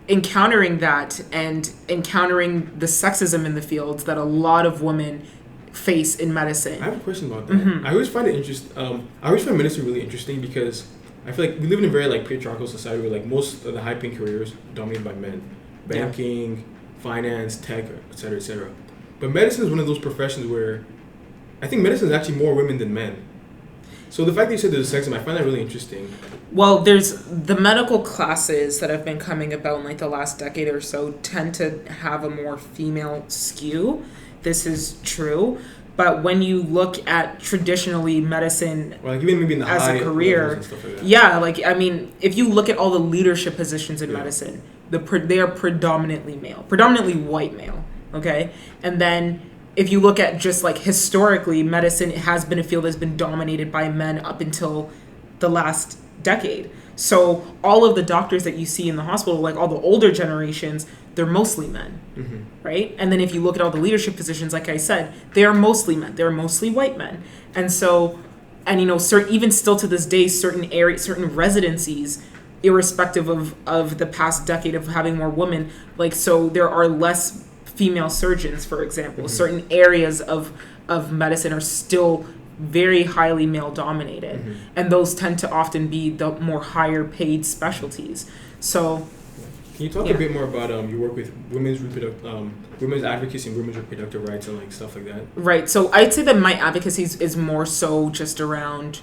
encountering that and encountering the sexism in the fields that a lot of women face in medicine. I have a question about that. I always find it interesting. I always find medicine really interesting because I feel like we live in a very like patriarchal society where like most of the high paying careers are dominated by men. Banking, finance, tech, etc., etc. But medicine is one of those professions where I think medicine is actually more women than men. So the fact that you said there's sexism, I find that really interesting. Well, there's the medical classes that have been coming about in like the last decade or so tend to have a more female skew. This is true. But when you look at traditionally medicine even maybe in the as high a career, and stuff like that. If you look at all the leadership positions in medicine, they are predominantly male, predominantly white male, okay? And then if you look at just like historically, medicine has been a field that's been dominated by men up until the last decade. So all of the doctors that you see in the hospital, like all the older generations, they're mostly men, right? And then if you look at all the leadership positions, like I said, they are mostly men. They're mostly white men. And so, even still to this day, certain residencies, irrespective of the past decade of having more women, so there are less female surgeons, for example. Certain areas of medicine are still very highly male dominated, and those tend to often be the more higher paid specialties. So can you talk a bit more about your work with women's advocacy and women's reproductive rights and stuff like that? Right. So I'd say that my advocacy is more so just around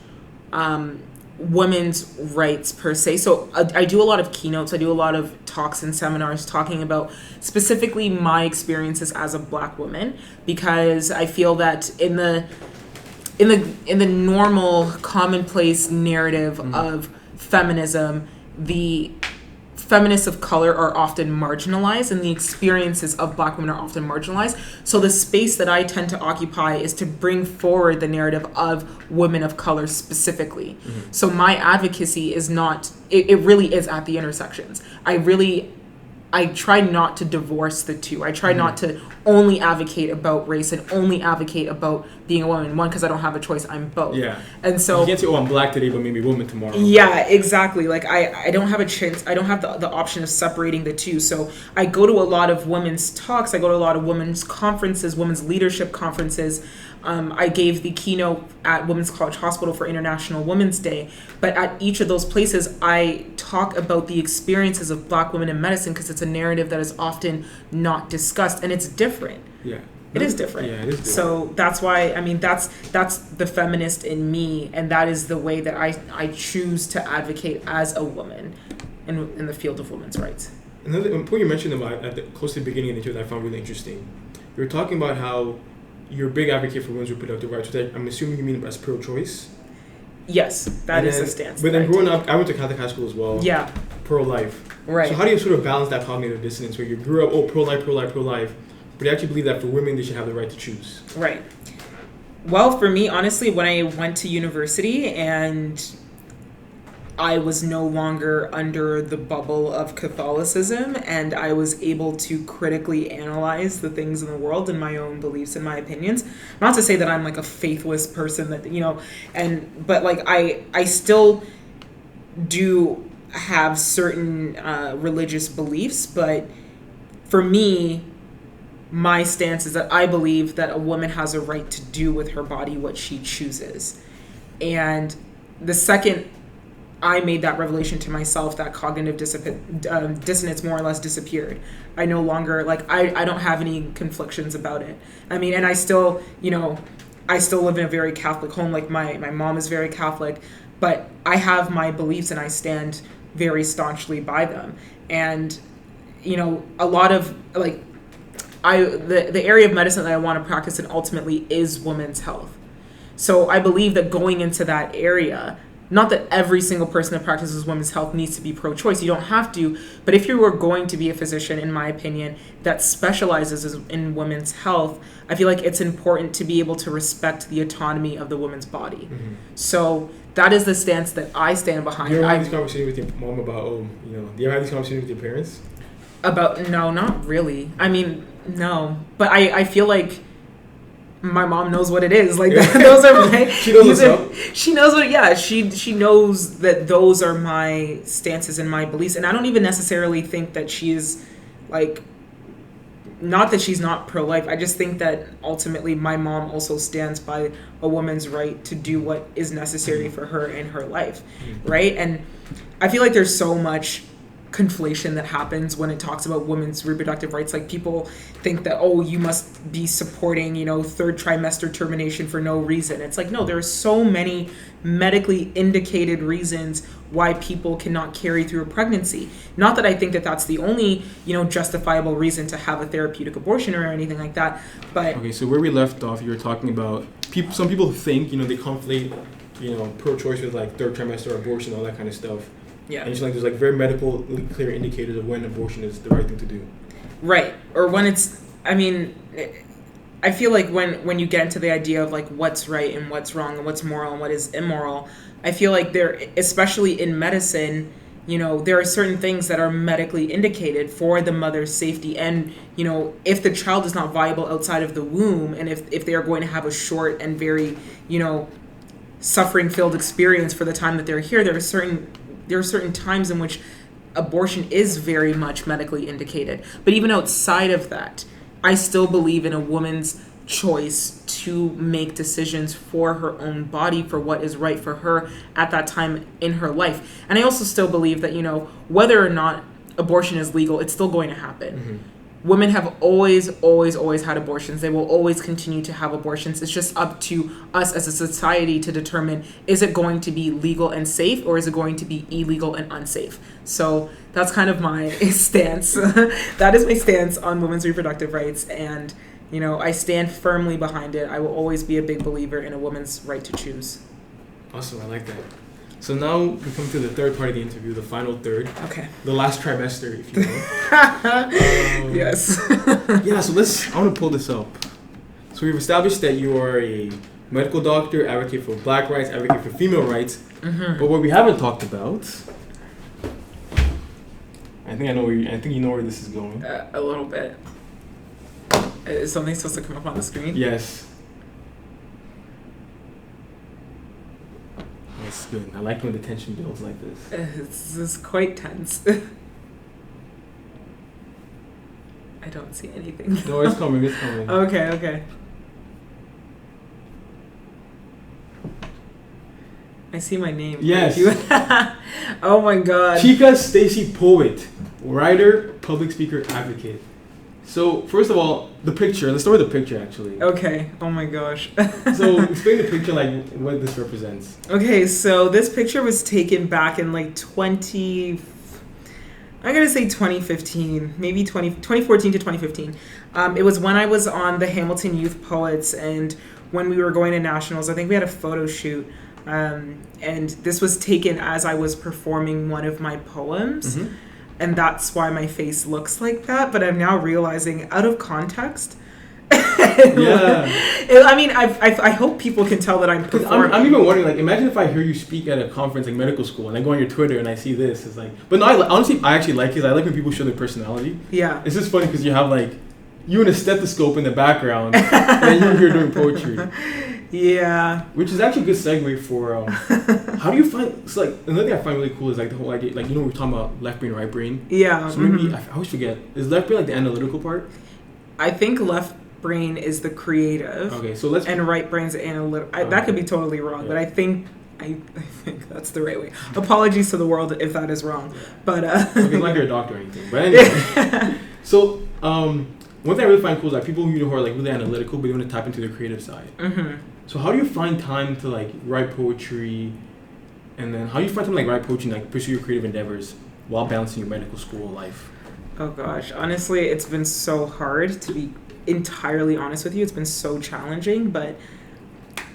women's rights per se. So I do a lot of keynotes. I do a lot of talks and seminars talking about specifically my experiences as a Black woman, because I feel that in the normal commonplace narrative of feminism, the feminists of color are often marginalized and the experiences of Black women are often marginalized. So the space that I tend to occupy is to bring forward the narrative of women of color specifically. So my advocacy is not, it really is at the intersections. I try not to divorce the two. I try not to only advocate about race and only advocate about being a woman. One, because I don't have a choice. I'm both. Yeah. And so you can't say, I'm Black today, but maybe woman tomorrow. Yeah, exactly. I don't have a chance. I don't have the option of separating the two. So I go to a lot of women's talks. I go to a lot of women's conferences, women's leadership conferences. I gave the keynote at Women's College Hospital for International Women's Day. But at each of those places, I talk about the experiences of Black women in medicine because it's a narrative that is often not discussed, and it's different. Yeah. It is different. Yeah, it is different. So that's why, that's the feminist in me, and that is the way that I choose to advocate as a woman in the field of women's rights. Another point you mentioned about close to the beginning of the interview that I found really interesting. You were talking about how you're a big advocate for women's reproductive rights, which I'm assuming you mean as pro-choice? Yes, that is the stance. But then growing up, I went to Catholic high school as well. Yeah. Pro-life. Right. So how do you sort of balance that cognitive dissonance where you grew up, pro-life, but you actually believe that for women, they should have the right to choose? Right. Well, for me, honestly, when I went to university and I was no longer under the bubble of Catholicism and I was able to critically analyze the things in the world and my own beliefs and my opinions. Not to say that I'm a faithless person that, but I still do have certain religious beliefs, but for me, my stance is that I believe that a woman has a right to do with her body what she chooses. And the second I made that revelation to myself, that cognitive dissonance more or less disappeared. I no longer, I don't have any conflictions about it. And I still, I still live in a very Catholic home. My mom is very Catholic, but I have my beliefs and I stand very staunchly by them. And, a lot of, the area of medicine that I want to practice in ultimately is women's health. So I believe that going into that area, not that every single person that practices women's health needs to be pro-choice. You don't have to. But if you were going to be a physician, in my opinion, that specializes in women's health, I feel like it's important to be able to respect the autonomy of the woman's body. So that is the stance that I stand behind. Do you ever have these conversations with your mom about, do you ever have these conversations with your parents? No, not really. No. But I feel like my mom knows what it is. Like, those are my... She knows what's up. She knows what... Yeah, she knows that those are my stances and my beliefs. And I don't even necessarily think that she is, like... Not that she's not pro-life. I just think that ultimately my mom also stands by a woman's right to do what is necessary for her in her life, right? And I feel like there's so much conflation that happens when it talks about women's reproductive rights. Like, people think that, oh, you must be supporting, third trimester termination for no reason. It's like, no, there are so many medically indicated reasons why people cannot carry through a pregnancy. Not that I think that that's the only, justifiable reason to have a therapeutic abortion or anything like that, but... Okay, so where we left off, you were talking about some people think, they conflate, pro-choice with, like, third trimester abortion, all that kind of stuff. Yeah. And it's like there's like very medically clear indicators of when abortion is the right thing to do. Right. Or when it's, I feel like when you get into the idea of like what's right and what's wrong and what's moral and what is immoral, I feel like especially in medicine, there are certain things that are medically indicated for the mother's safety. And, if the child is not viable outside of the womb, and if they are going to have a short and very, suffering-filled experience for the time that they're here, there are certain times in which abortion is very much medically indicated. But even outside of that, I still believe in a woman's choice to make decisions for her own body, for what is right for her at that time in her life. And I also still believe that, whether or not abortion is legal, it's still going to happen. Mm-hmm. Women have always had abortions. They will always continue to have abortions. It's just up to us as a society to determine, is it going to be legal and safe, or is it going to be illegal and unsafe? So that's kind of my stance. That is my stance on women's reproductive rights. And, I stand firmly behind it. I will always be a big believer in a woman's right to choose. Awesome. I like that. So now we come to the third part of the interview, the final third. Okay. The last trimester, if you will. Yes. Yeah, so I want to pull this up. So we've established that you are a medical doctor, advocate for black rights, advocate for female rights. Mm-hmm. But what we haven't talked about, I think you know where this is going. A little bit. Is something supposed to come up on the screen? Yes. That's good. I like when the tension builds like this. This is quite tense. I don't see anything. No, it's coming. Okay. I see my name. Yes. Oh my god. Chika Stacy Poet, writer, public speaker, advocate. So, first of all, the picture. Let's start with the picture, actually. Okay. Oh my gosh. So, explain the picture, like, what this represents. Okay, so this picture was taken back in, like, 2015, maybe 2014 to 2015. It was when I was on the Hamilton Youth Poets, and when we were going to nationals, I think we had a photo shoot. And this was taken as I was performing one of my poems. Mm-hmm. And that's why my face looks like that. But I'm now realizing, out of context, yeah. I hope people can tell that I'm performing. I'm even wondering, like, imagine if I hear you speak at a conference like medical school, and I go on your Twitter and I see this. It's like, but no, honestly, I actually like it. I like when people show their personality. Yeah. It's just funny because you have, like, you and a stethoscope in the background, and you're here doing poetry. Yeah. Which is actually a good segue for, how do you find, so, like, another thing I find really cool is, like, the whole idea, like, we're talking about left brain, right brain. Yeah. So maybe, I always forget, is left brain, like, the analytical part? I think left brain is the creative. Okay, so let's... And right brain's the analytical. That could be totally wrong, but I think that's the right way. Apologies to the world if that is wrong. But, okay, like you're a doctor or anything. But anyway. So, one thing I really find cool is, like, people who are, like, really analytical, but they want to tap into their creative side. Mm-hmm. So how do you find time to, like, write poetry, and then how do you find time to, like, write poetry and, like, pursue your creative endeavors while balancing your medical school life? Oh gosh, honestly, it's been so hard, to be entirely honest with you. It's been so challenging, but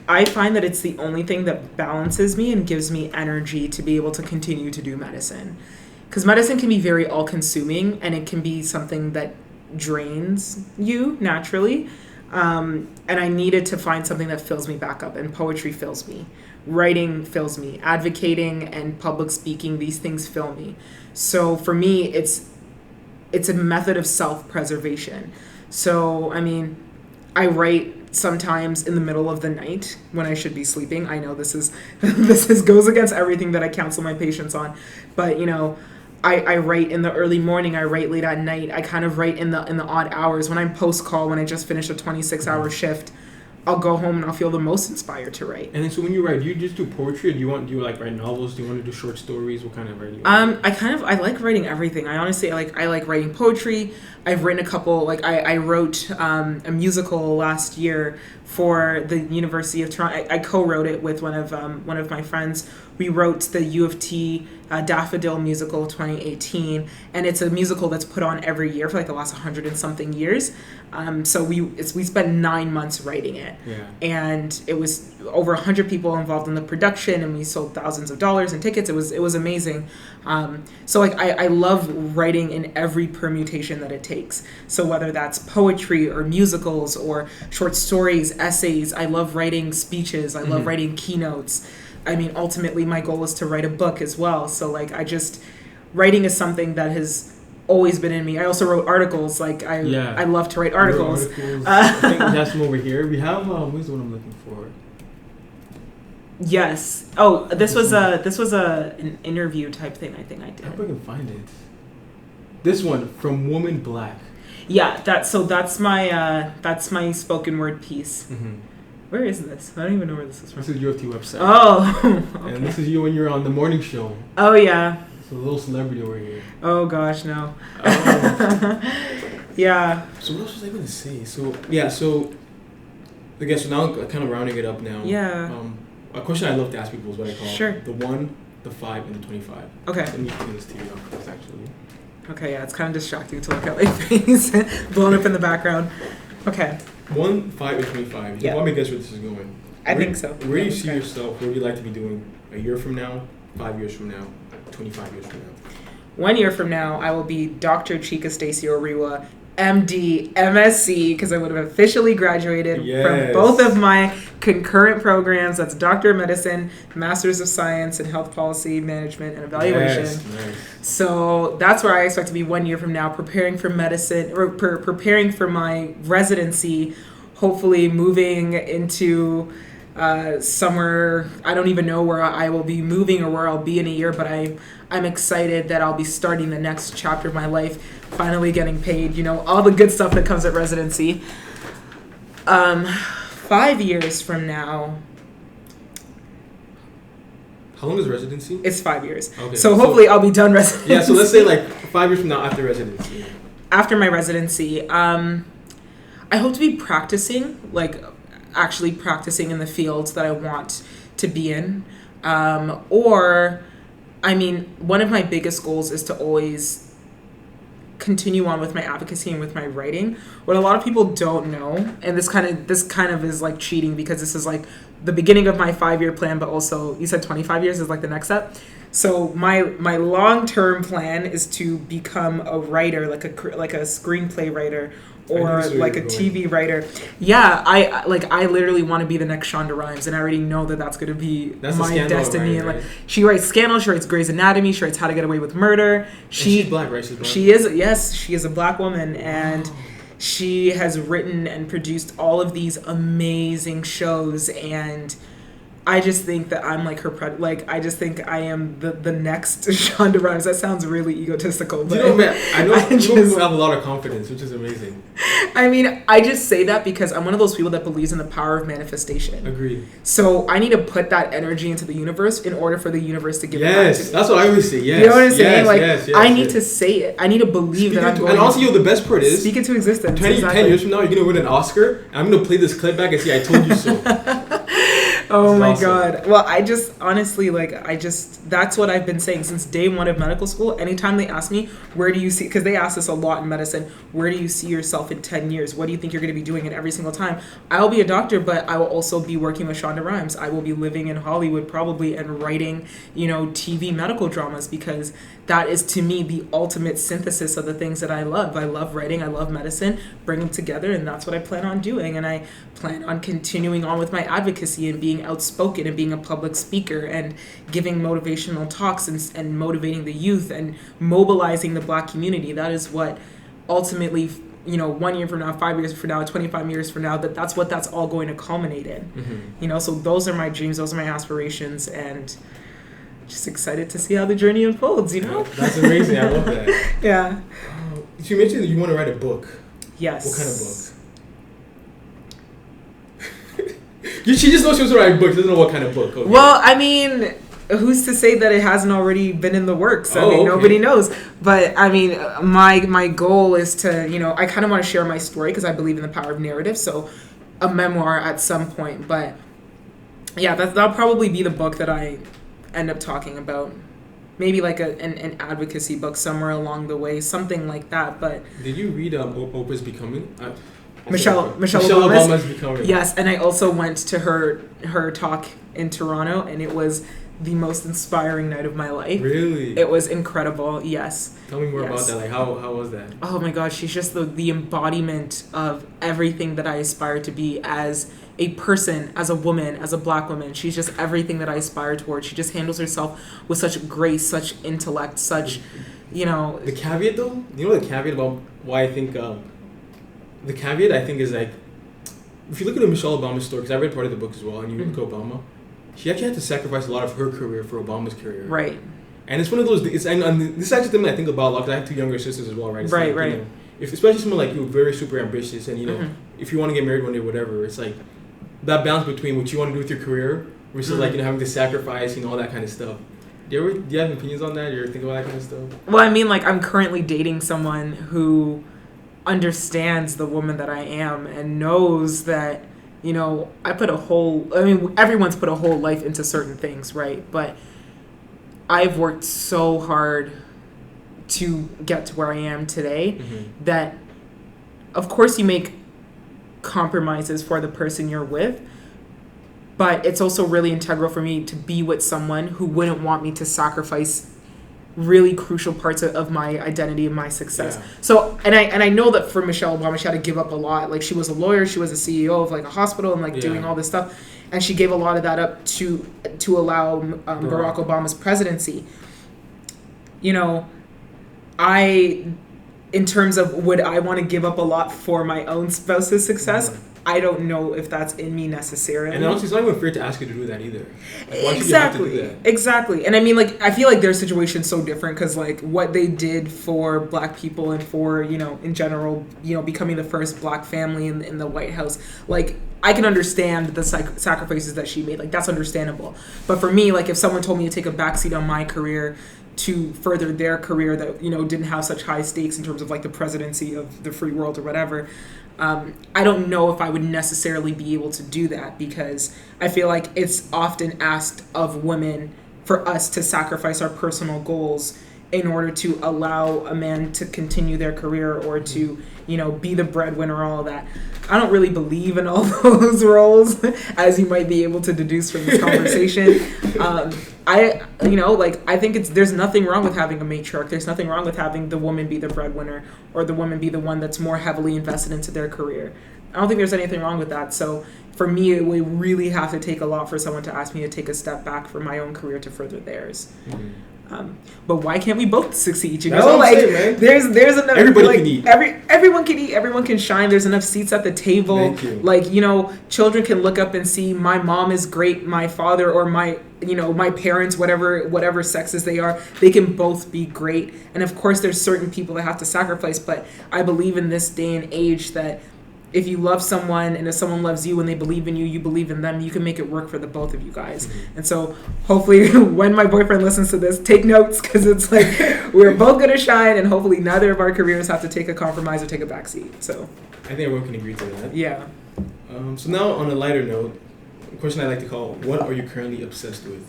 I find that it's the only thing that balances me and gives me energy to be able to continue to do medicine. Because medicine can be very all-consuming, and it can be something that drains you naturally. And I needed to find something that fills me back up, and poetry fills me. Writing fills me. Advocating and public speaking, these things fill me. So for me, it's a method of self-preservation. So, I write sometimes in the middle of the night when I should be sleeping. I know this is goes against everything that I counsel my patients on, but I write in the early morning, I write late at night, I kind of write in the odd hours. When I'm post-call, when I just finished a 26-hour shift, I'll go home and I'll feel the most inspired to write. And then so when you write, do you just do poetry, or do you like write novels? Do you want to do short stories? What kind of writing? I like writing everything. I honestly I like writing poetry. I've written a couple, I wrote a musical last year for the University of Toronto. I co-wrote it with one of my friends. We wrote the U of T Daffodil musical 2018, and it's a musical that's put on every year for like the last 100 and something years. So we spent 9 months writing it, and it was over 100 people involved in the production, and we sold thousands of dollars in tickets. It was amazing. So I love writing in every permutation that it takes. So whether that's poetry or musicals or short stories, essays, I love writing speeches. I love writing keynotes. I mean, ultimately, my goal is to write a book as well. So, writing is something that has always been in me. I also wrote articles. I love to write articles. I think that's them over here. We have, where's the one I'm looking for? Yes. Oh, this was an interview type thing. I think I did. I hope I can find it. This one, From Woman Black. Yeah. That's my spoken word piece. Mm-hmm. Where is this? I don't even know where this is from. This is U of T website. Oh, okay. And this is you when you're on the morning show. Oh, yeah. It's a little celebrity over here. Oh, gosh, no. Yeah. So what else was I going to say? So I guess now kind of rounding it up now. Yeah. A question I love to ask people is what I call the 1, the 5, and the 25. Okay. Let me turn this TV off first, actually. Okay, yeah, it's kind of distracting to look at my face blown up in the background. Okay. 1, 5, and 25. You want me to guess where this is going? I think so. Where do you see yourself? What would you like to be doing a year from now, 5 years from now, 25 years from now? 1 year from now, I will be Dr. Chika Stacy Oriuwa, MD, MSc, because I would have officially graduated from both of my concurrent programs. That's Doctor of Medicine, Masters of Science in Health Policy, Management, and Evaluation. Nice. So that's where I expect to be 1 year from now, preparing for medicine, or preparing for my residency, hopefully moving into somewhere. I don't even know where I will be moving or where I'll be in a year, but I'm excited that I'll be starting the next chapter of my life, finally getting paid, all the good stuff that comes at residency. 5 years from now. How long is residency? It's 5 years. Okay. So hopefully I'll be done residency. Yeah, so let's say 5 years from now after residency. After my residency, I hope to be practicing, actually practicing in the fields that I want to be in. One of my biggest goals is to always continue on with my advocacy and with my writing. What a lot of people don't know, and this kind of is like cheating, because this is like the beginning of my 5-year plan, but also you said 25 years is like the next step. So my long-term plan is to become a writer, like a screenplay writer, or like a TV writer. Yeah, I literally want to be the next Shonda Rhimes, and I already know that's going to be my destiny. Writer, right? She writes Scandal, she writes Grey's Anatomy, she writes How to Get Away with Murder. She's black, right? She is a black woman, and she has written and produced all of these amazing shows, and I just think that I'm like her. I just think I am the next Shonda Rhimes. That sounds really egotistical, but I know people have a lot of confidence, which is amazing. I just say that because I'm one of those people that believes in the power of manifestation. Agreed. So I need to put that energy into the universe in order for the universe to give it back to me. Yes, that's what I always say. Yes, you know what I'm saying? I need to say it. I need to believe that I'm going. And also, the best part is speak into existence. 10 years from now, you're gonna win an Oscar. And I'm gonna play this clip back and say, "I told you so." Oh my God. Well, I just honestly, that's what I've been saying since day one of medical school. Anytime they ask me, where do you see, because they ask this a lot in medicine, where do you see yourself in 10 years? What do you think you're going to be doing? And every single time, I will be a doctor, but I will also be working with Shonda Rhimes. I will be living in Hollywood probably and writing, TV medical dramas, because that is to me the ultimate synthesis of the things that I love. I love writing, I love medicine, bring them together, and that's what I plan on doing. And I plan on continuing on with my advocacy and being outspoken and being a public speaker and giving motivational talks and motivating the youth and mobilizing the Black community. That is what ultimately 1 year from now, 5 years from now, 25 years from now, that's what that's all going to culminate in. So those are my dreams, those are my aspirations, and just excited to see how the journey unfolds, That's amazing. I love that. Yeah. So you mentioned that you want to write a book. Yes. What kind of book? She just knows she wants to write a book. She doesn't know what kind of book. Okay. Well, I mean, who's to say that it hasn't already been in the works? Nobody knows. But I mean, my goal is to, I kind of want to share my story because I believe in the power of narrative. So a memoir at some point. But yeah, that'll probably be the book that I end up talking about. Maybe like an advocacy book somewhere along the way, something like that. But did you read Oprah's Becoming? Michelle Obama's Becoming. Yes, and I also went to her talk in Toronto, and it was the most inspiring night of my life. Really? It was incredible. Yes. Tell me more about that. Like how was that? Oh my gosh, she's just the embodiment of everything that I aspire to be as a person, as a woman, as a Black woman. She's just everything that I aspire towards. She just handles herself with such grace, such intellect, such, The caveat though? The caveat about why I think... the caveat I think is like... If you look at the Michelle Obama story, because I read part of the book as well, and you look at Obama, she actually had to sacrifice a lot of her career for Obama's career. Right. And it's one of those... and this is actually something I think about a lot, because I have 2 younger sisters as well, right? It's right. If especially someone like you, very super ambitious, and if you want to get married one day, whatever, it's like that balance between what you want to do with your career versus like having to sacrifice, all that kind of stuff. Do you have opinions on that? Do you ever think about that kind of stuff? Well, I mean, like I'm currently dating someone who understands the woman that I am and knows that everyone's put a whole life into certain things, right? But I've worked so hard to get to where I am today that of course you make compromises for the person you're with, but it's also really integral for me to be with someone who wouldn't want me to sacrifice really crucial parts of my identity and my success. Yeah. So, and I know that for Michelle Obama, she had to give up a lot. Like she was a lawyer, she was a CEO of like a hospital and like doing all this stuff. And she gave a lot of that up to allow Barack Obama's presidency. In terms of would I want to give up a lot for my own spouse's success? I don't know if that's in me necessarily. And honestly, it's not even fair to ask you to do that either. Like, why should Exactly. you have to do that? Exactly. And I mean, like, I feel like their situation's so different because, like, what they did for Black people and for, in general, becoming the first Black family in the White House, like, I can understand the sacrifices that she made. Like, that's understandable. But for me, like, if someone told me to take a backseat on my career to further their career that, didn't have such high stakes in terms of, like, the presidency of the free world or whatever, I don't know if I would necessarily be able to do that because I feel like it's often asked of women for us to sacrifice our personal goals in order to allow a man to continue their career or to, be the breadwinner, all of that. I don't really believe in all those roles, as you might be able to deduce from this conversation. I think there's nothing wrong with having a matriarch. There's nothing wrong with having the woman be the breadwinner or the woman be the one that's more heavily invested into their career. I don't think there's anything wrong with that. So for me, it would really have to take a lot for someone to ask me to take a step back for my own career to further theirs. But why can't we both succeed? That's what I'm saying, man. There's enough. Everybody can eat. Everyone can eat. Everyone can shine. There's enough seats at the table. Thank you. Like, children can look up and see my mom is great. My father or my parents, whatever sexes they are, they can both be great. And of course, there's certain people that have to sacrifice. But I believe in this day and age that if you love someone and if someone loves you and they believe in you, you believe in them, you can make it work for the both of you guys. And so hopefully when my boyfriend listens to this, take notes because it's like we're both going to shine and hopefully neither of our careers have to take a compromise or take a backseat. So I think everyone can agree to that. Yeah. So now on a lighter note, a question I like to call, what are you currently obsessed with?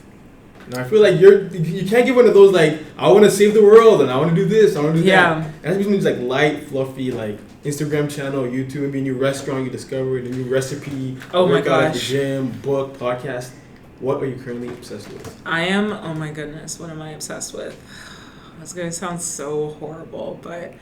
Now I feel like you can't get one of those like, I want to save the world and I want to do this, I want to do that. It has to be something like light, fluffy, like Instagram channel, YouTube, maybe a new restaurant you discovered, a new recipe, workout at the gym, book, podcast. What are you currently obsessed with? I am, oh my goodness, what am I obsessed with? That's going to sound so horrible, but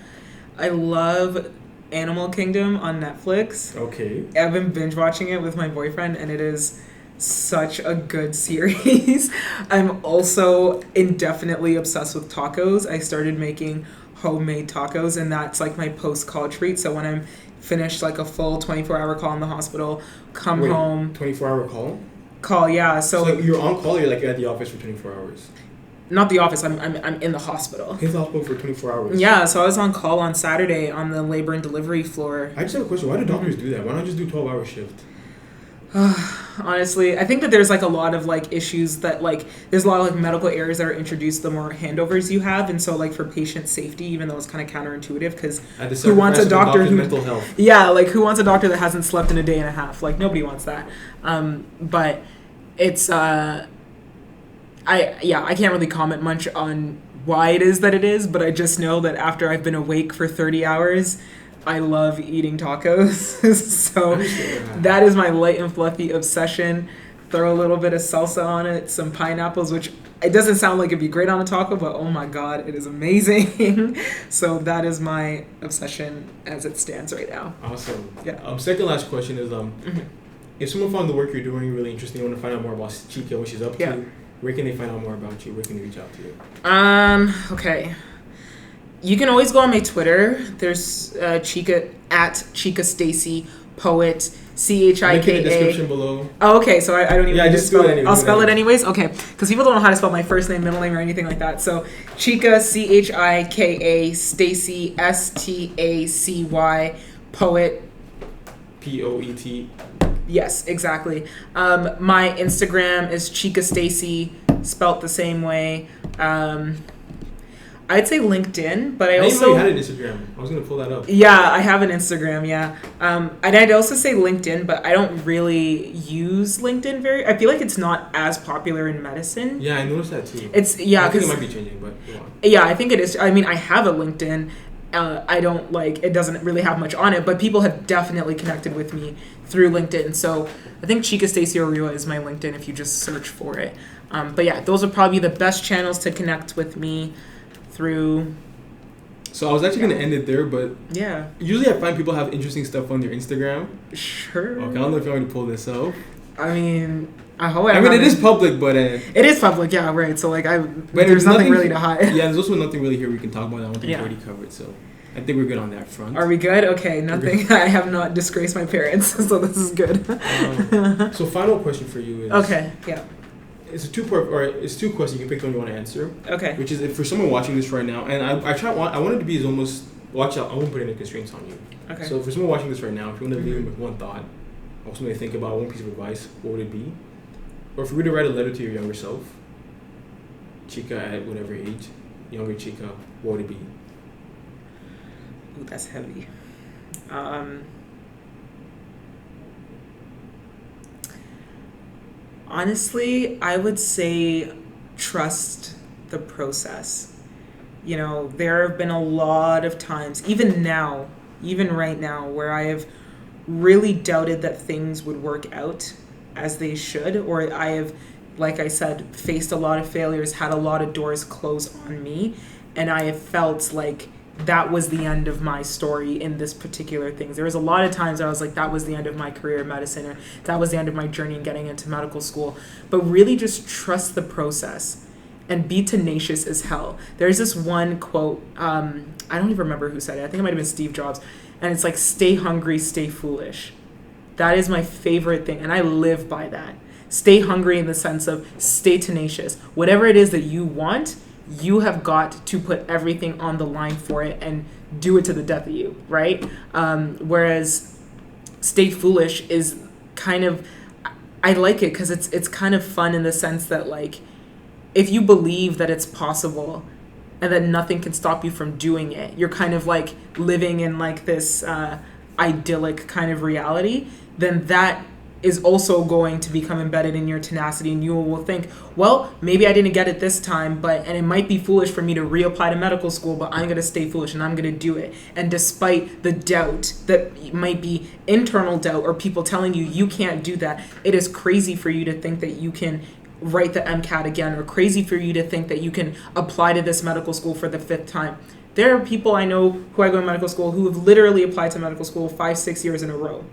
I love Animal Kingdom on Netflix. Okay. I've been binge watching it with my boyfriend and it is such a good series. I'm also indefinitely obsessed with tacos. I started making homemade tacos, and that's like my post-call treat. So when I'm finished like a full 24-hour call in the hospital, come home. 24-hour call? Call, yeah. So like you're on call or you're like at the office for 24 hours? Not the office, I'm in the hospital. In the hospital for 24 hours? Yeah, so I was on call on Saturday on the labor and delivery floor. I just have a question. Why do doctors do that? Why not just do 12-hour shift? Honestly, I think that there's like a lot of like issues that like there's a lot of like medical errors that are introduced the more handovers you have, and so like for patient safety, even though it's kind of counterintuitive, because who wants a doctor who mental health? Yeah, like who wants a doctor that hasn't slept in a day and a half? Like nobody wants that. But it's I can't really comment much on why it is that it is, but I just know that after I've been awake for 30 hours. I love eating tacos, so that is my light and fluffy obsession. Throw a little bit of salsa on it, some pineapples, which it doesn't sound like it'd be great on a taco, but oh my god, it is amazing. So that is my obsession as it stands right now. Awesome. Yeah. Second last question is if someone found the work you're doing really interesting, you want to find out more about Chika, what she's up to, where can they find out more about you? Where can they reach out to you? Okay. You can always go on my Twitter. There's Chika at Chika Stacy Poet CHIKA. Link in the description below. Oh, okay. So I don't even. Yeah, just spell it anyway. I'll spell it anyways. Okay, because people don't know how to spell my first name, middle name, or anything like that. So Chika CHIKA Stacy STACY Poet POET. Yes, exactly. My Instagram is Chika Stacy, spelt the same way. I'd say LinkedIn, but I also... didn't know you had an Instagram. I was going to pull that up. Yeah, I have an Instagram, yeah. And I'd also say LinkedIn, but I don't really use LinkedIn I feel like it's not as popular in medicine. Yeah, I noticed that too. I think it might be changing, but go on. Yeah, I think it is. I mean, I have a LinkedIn. I don't it doesn't really have much on it, but people have definitely connected with me through LinkedIn. So I think Chika Stacy Oriuwa is my LinkedIn if you just search for it. But yeah, those are probably the best channels to connect with me through. So I was actually going to end it there, but yeah, usually I find people have interesting stuff on their Instagram. Sure. Okay, I don't know if you want me to pull this out. I mean, it is public, but it is public, yeah, right. So like, but there's nothing really to hide. Yeah, there's also nothing really here we can talk about. I don't think we've already covered, so I think we're good on that front. Are we good? Okay, nothing. I have not disgraced my parents, so this is good. So final question for you is. Okay. Yeah. It's a two-part, or it's two questions. You can pick the one you want to answer. Okay. Which is, if for someone watching this right now, and I want it to be as almost, watch out, I won't put any constraints on you. Okay. So for someone watching this right now, if you want to leave them with one thought, or something to think about, one piece of advice, what would it be? Or if you were to write a letter to your younger self, Chika at whatever age, younger Chika, what would it be? Ooh, that's heavy. Honestly, I would say trust the process. You know, there have been a lot of times, even right now, where I have really doubted that things would work out as they should, or I have, like I said, faced a lot of failures, had a lot of doors close on me, and I have felt like that was the end of my story in this particular thing. There was a lot of times I was like, that was the end of my career in medicine, or that was the end of my journey in getting into medical school. But really just trust the process and be tenacious as hell. There's this one quote, I don't even remember who said it. I think it might have been Steve Jobs. And it's like, stay hungry, stay foolish. That is my favorite thing. And I live by that. Stay hungry in the sense of stay tenacious. Whatever it is that you want, you have got to put everything on the line for it and do it to the death of you, right? Whereas stay foolish is kind of, I like it because it's kind of fun in the sense that, like, if you believe that it's possible and that nothing can stop you from doing it, you're kind of like living in like this idyllic kind of reality, then that is also going to become embedded in your tenacity, and you will think, well, maybe I didn't get it this time, and it might be foolish for me to reapply to medical school, but I'm going to stay foolish and I'm going to do it. And despite the doubt that might be internal doubt or people telling you can't do that, it is crazy for you to think that you can write the MCAT again, or crazy for you to think that you can apply to this medical school for the 5th time. There are people I know who I go to medical school who have literally applied to medical school 5-6 years in a row.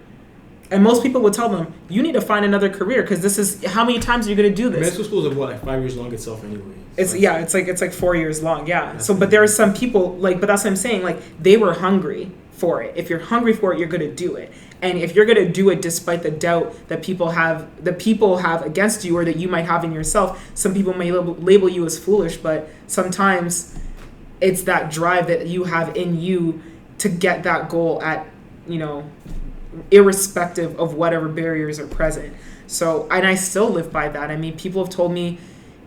And most people would tell them, you need to find another career because this is, how many times are you going to do this? Medical school is like 5 years long itself anyway. It's like 4 years long, yeah. So, but there are some people but that's what I'm saying. Like they were hungry for it. If you're hungry for it, you're going to do it. And if you're going to do it despite the doubt that people have against you or that you might have in yourself, some people may label you as foolish, but sometimes it's that drive that you have in you to get that goal at, irrespective of whatever barriers are present. So, and I still live by that. I mean, people have told me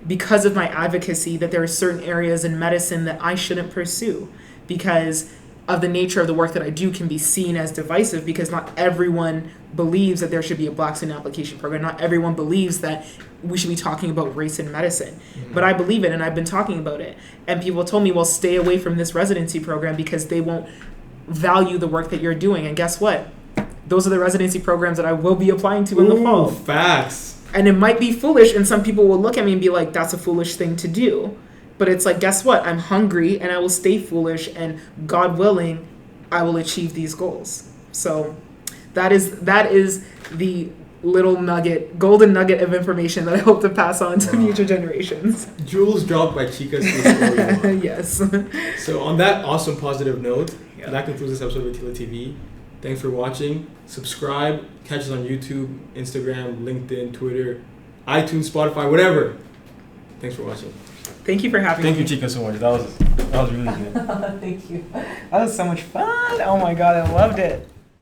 because of my advocacy that there are certain areas in medicine that I shouldn't pursue because of the nature of the work that I do can be seen as divisive because not everyone believes that there should be a Black Student Application Program. Not everyone believes that we should be talking about race in medicine. Mm-hmm. But I believe it and I've been talking about it. And people told me, well, stay away from this residency program because they won't value the work that you're doing. And guess what? Those are the residency programs that I will be applying to in the fall. Facts. And it might be foolish and some people will look at me and be like, that's a foolish thing to do. But it's like, guess what? I'm hungry and I will stay foolish and God willing, I will achieve these goals. So that is the little golden nugget of information that I hope to pass on to future generations. Jewels dropped by Chika. Yes. So on that awesome positive note, that concludes this episode of Atila TV. Thanks for watching. Subscribe. Catch us on YouTube, Instagram, LinkedIn, Twitter, iTunes, Spotify, whatever. Thanks for watching. Thank you for having me. Thank you, Chika, so much. That was really good. Thank you. That was so much fun. Oh my God, I loved it.